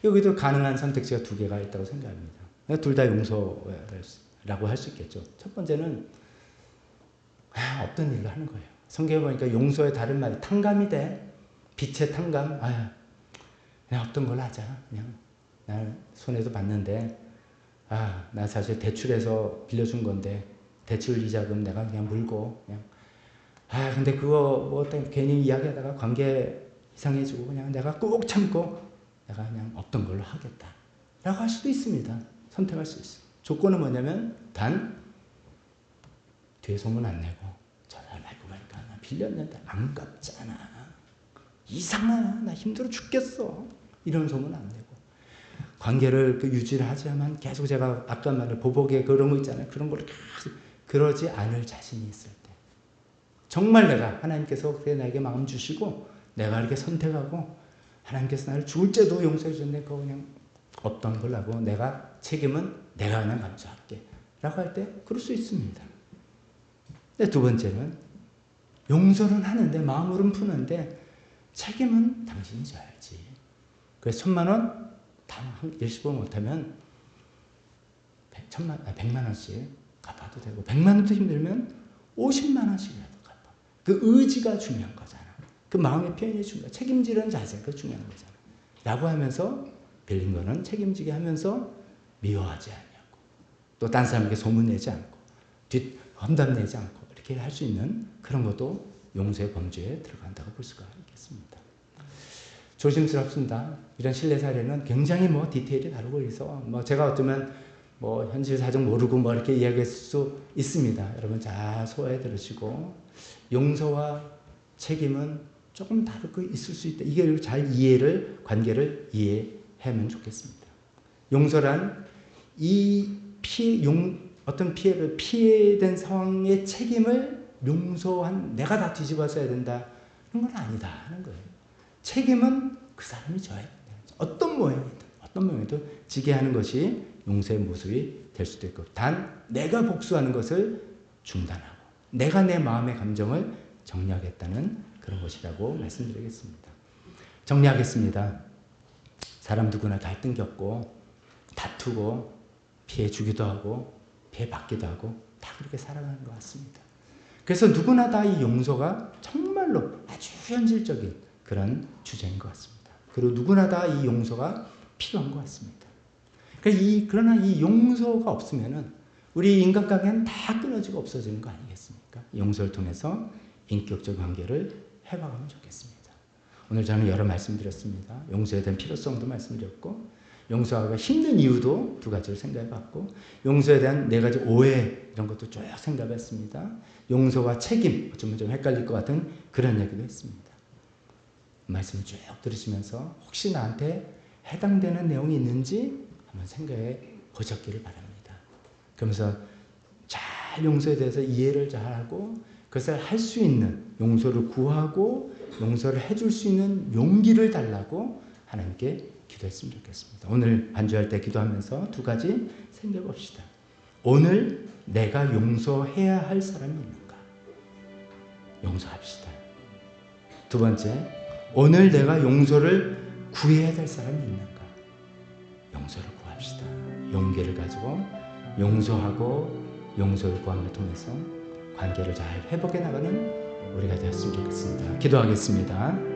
여기도 가능한 선택지가 두 개가 있다고 생각합니다. 둘 다 용서라고 할 수 있겠죠. 첫 번째는 없던 일로 하는 거예요. 성경에 보니까 용서의 다른 말이 탕감이 돼. 빛의 탕감. 그냥 없던 걸로 하자. 그냥 나 손해도 봤는데 나 사실 대출해서 빌려준 건데 대출 이자금 내가 그냥 물고 그냥 근데 그거 뭐 때문에 괜히 이야기하다가 관계 이상해지고 그냥 내가 꾹 참고 내가 그냥 없던 걸로 하겠다 라고 할 수도 있습니다. 선택할 수 있어요. 조건은 뭐냐면 단 뒤에 소문 안 내고 저 사람 알고 보니까 나 빌렸는데 안 갚잖아. 이상하나 나 힘들어 죽겠어. 이런 소문 안 내고 관계를 유지를 하지만 계속 제가 아까 말한 보복에 그런 거 있잖아요. 그런 걸 계속 그러지 않을 자신이 있을 때 정말 내가 하나님께서 그래 나에게 마음 주시고 내가 이렇게 선택하고 하나님께서 나를 죽을 죄도 용서해 주셨네. 그거 그냥 없던 걸 하고 내가 책임은 내가 그냥 감수할게 라고 할 때 그럴 수 있습니다. 근데 두 번째는 용서는 하는데 마음으로는 푸는데 책임은 당신이 져야지. 그래서 1,000,000원 다 일시불 못하면 100만 원씩 갚아도 되고 100만 원도 힘들면 50만 원씩이라도 갚아. 그 의지가 중요한 거잖아. 그 마음의 표현이 중요해. 책임지는 자세가 중요한 거잖아. 라고 하면서 빌린 거는 책임지게 하면서 미워하지 않냐고. 또 딴 사람에게 소문내지 않고 험담내지 않고 이렇게 할 수 있는 그런 것도 용서의 범주에 들어간다고 볼 수가 있겠습니다. 조심스럽습니다. 이런 신뢰 사례는 굉장히 뭐 디테일이 다르고 있어. 뭐 제가 어쩌면 뭐 현실 사정 모르고 뭐 이렇게 이야기할 수 있습니다. 여러분 잘 소화해 들으시고 용서와 책임은 조금 다르게 있을 수 있다. 이게 잘 관계를 이해하면 좋겠습니다. 용서란 어떤 피해를 피해된 상황의 책임을 용서한 내가 다 뒤집어 써야 된다. 그런 건 아니다 하는 거예요. 책임은 그 사람이 져야 된다. 어떤 모양이든 지게 하는 것이 용서의 모습이 될 수도 있고 단 내가 복수하는 것을 중단하고 내가 내 마음의 감정을 정리하겠다는 그런 것이라고 말씀드리겠습니다. 정리하겠습니다. 사람 누구나 갈등 겪고 다투고 피해 주기도 하고 피해 받기도 하고 다 그렇게 살아가는 것 같습니다. 그래서 누구나 다 이 용서가 정말로 아주 현실적인 그런 주제인 것 같습니다. 그리고 누구나 다 이 용서가 필요한 것 같습니다. 그러나 이 용서가 없으면은 우리 인간관계는 다 끊어지고 없어지는 거 아니겠습니까? 용서를 통해서 인격적 관계를 회복하면 좋겠습니다. 오늘 저는 여러 말씀드렸습니다. 용서에 대한 필요성도 말씀드렸고 용서하기가 힘든 이유도 두 가지를 생각해봤고 용서에 대한 4가지 오해 이런 것도 쭉 생각해봤습니다. 용서와 책임 어쩌면 좀 헷갈릴 것 같은 그런 얘기도 했습니다. 말씀을 쭉 들으시면서 혹시 나한테 해당되는 내용이 있는지 한번 생각해 보셨기를 바랍니다. 그러면서 잘 용서에 대해서 이해를 잘하고 그것을 할 수 있는 용서를 구하고 용서를 해줄 수 있는 용기를 달라고 하나님께 기도했으면 좋겠습니다. 오늘 반주할 때 기도하면서 2가지 생각해 봅시다. 오늘 내가 용서해야 할 사람이 있는가? 용서합시다. 2 번째, 오늘 내가 용서를 구해야 될 사람이 있는가? 용서를 구합시다. 용기를 가지고 용서하고 용서를 구함을 통해서 관계를 잘 회복해 나가는 우리가 되었으면 좋겠습니다. 기도하겠습니다.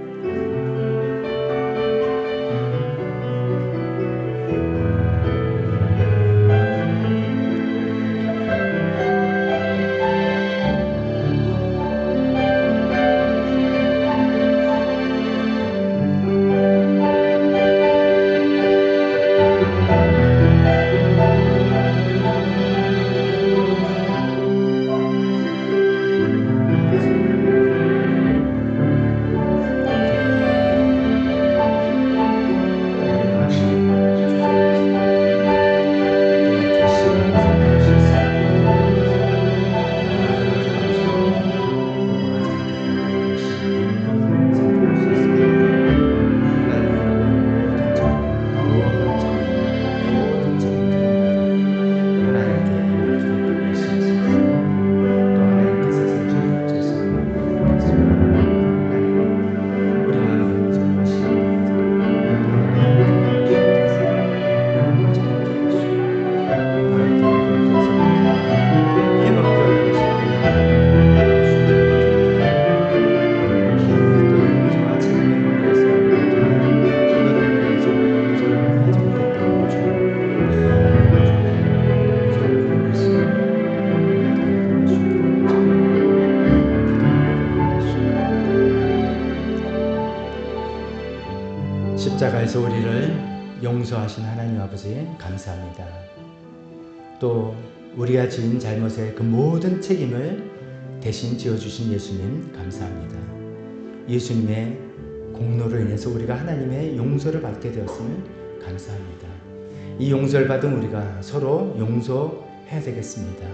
십자가에서 우리를 용서하신 하나님 아버지 감사합니다. 또 우리가 지은 잘못의 그 모든 책임을 대신 지어주신 예수님 감사합니다. 예수님의 공로로 인해서 우리가 하나님의 용서를 받게 되었음을 감사합니다. 이 용서를 받은 우리가 서로 용서해야 되겠습니다.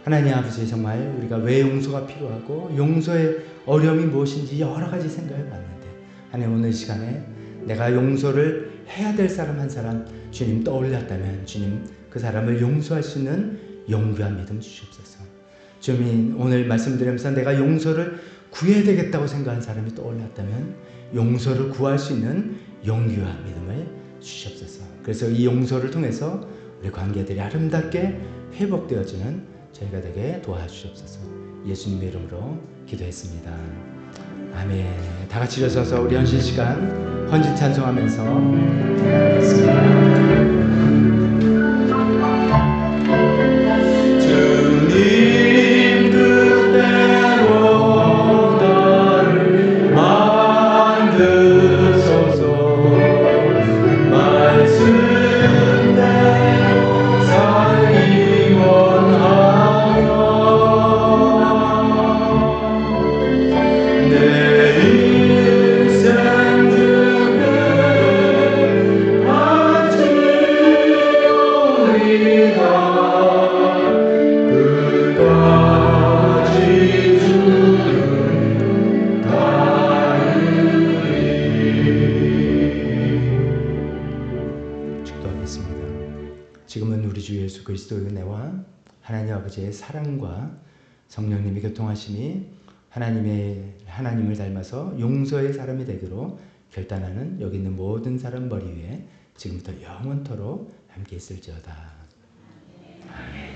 하나님 아버지, 정말 우리가 왜 용서가 필요하고 용서의 어려움이 무엇인지 여러 가지 생각해 봤는데, 하나님 오늘 시간에 내가 용서를 해야 될 사람 한 사람 주님 떠올렸다면 주님 그 사람을 용서할 수 있는 용기와 믿음 주시옵소서. 주님 오늘 말씀드리면서 내가 용서를 구해야 되겠다고 생각한 사람이 떠올랐다면 용서를 구할 수 있는 용기와 믿음을 주시옵소서. 그래서 이 용서를 통해서 우리 관계들이 아름답게 회복되어지는 저희가 되게 도와주시옵소서. 예수님의 이름으로 기도했습니다. 아멘. 다 같이 일어서서 우리 헌신 시간 헌신 찬송하면서 나가겠습니다. 주님 뜻대로 나를 만드소서. 말씀대로 살기 원하며 내 인생 주께 바치오리다. 끝까지 주를 따르리. 축도하겠습니다. 지금은 우리 주 예수 그리스도의 은혜와 하나님 아버지의 사랑과 성령님의 교통하심이 하나님을 닮아서 용서의 사람이 되기로 결단하는 여기 있는 모든 사람 머리 위에 지금부터 영원토록 함께 있을지어다. 아멘.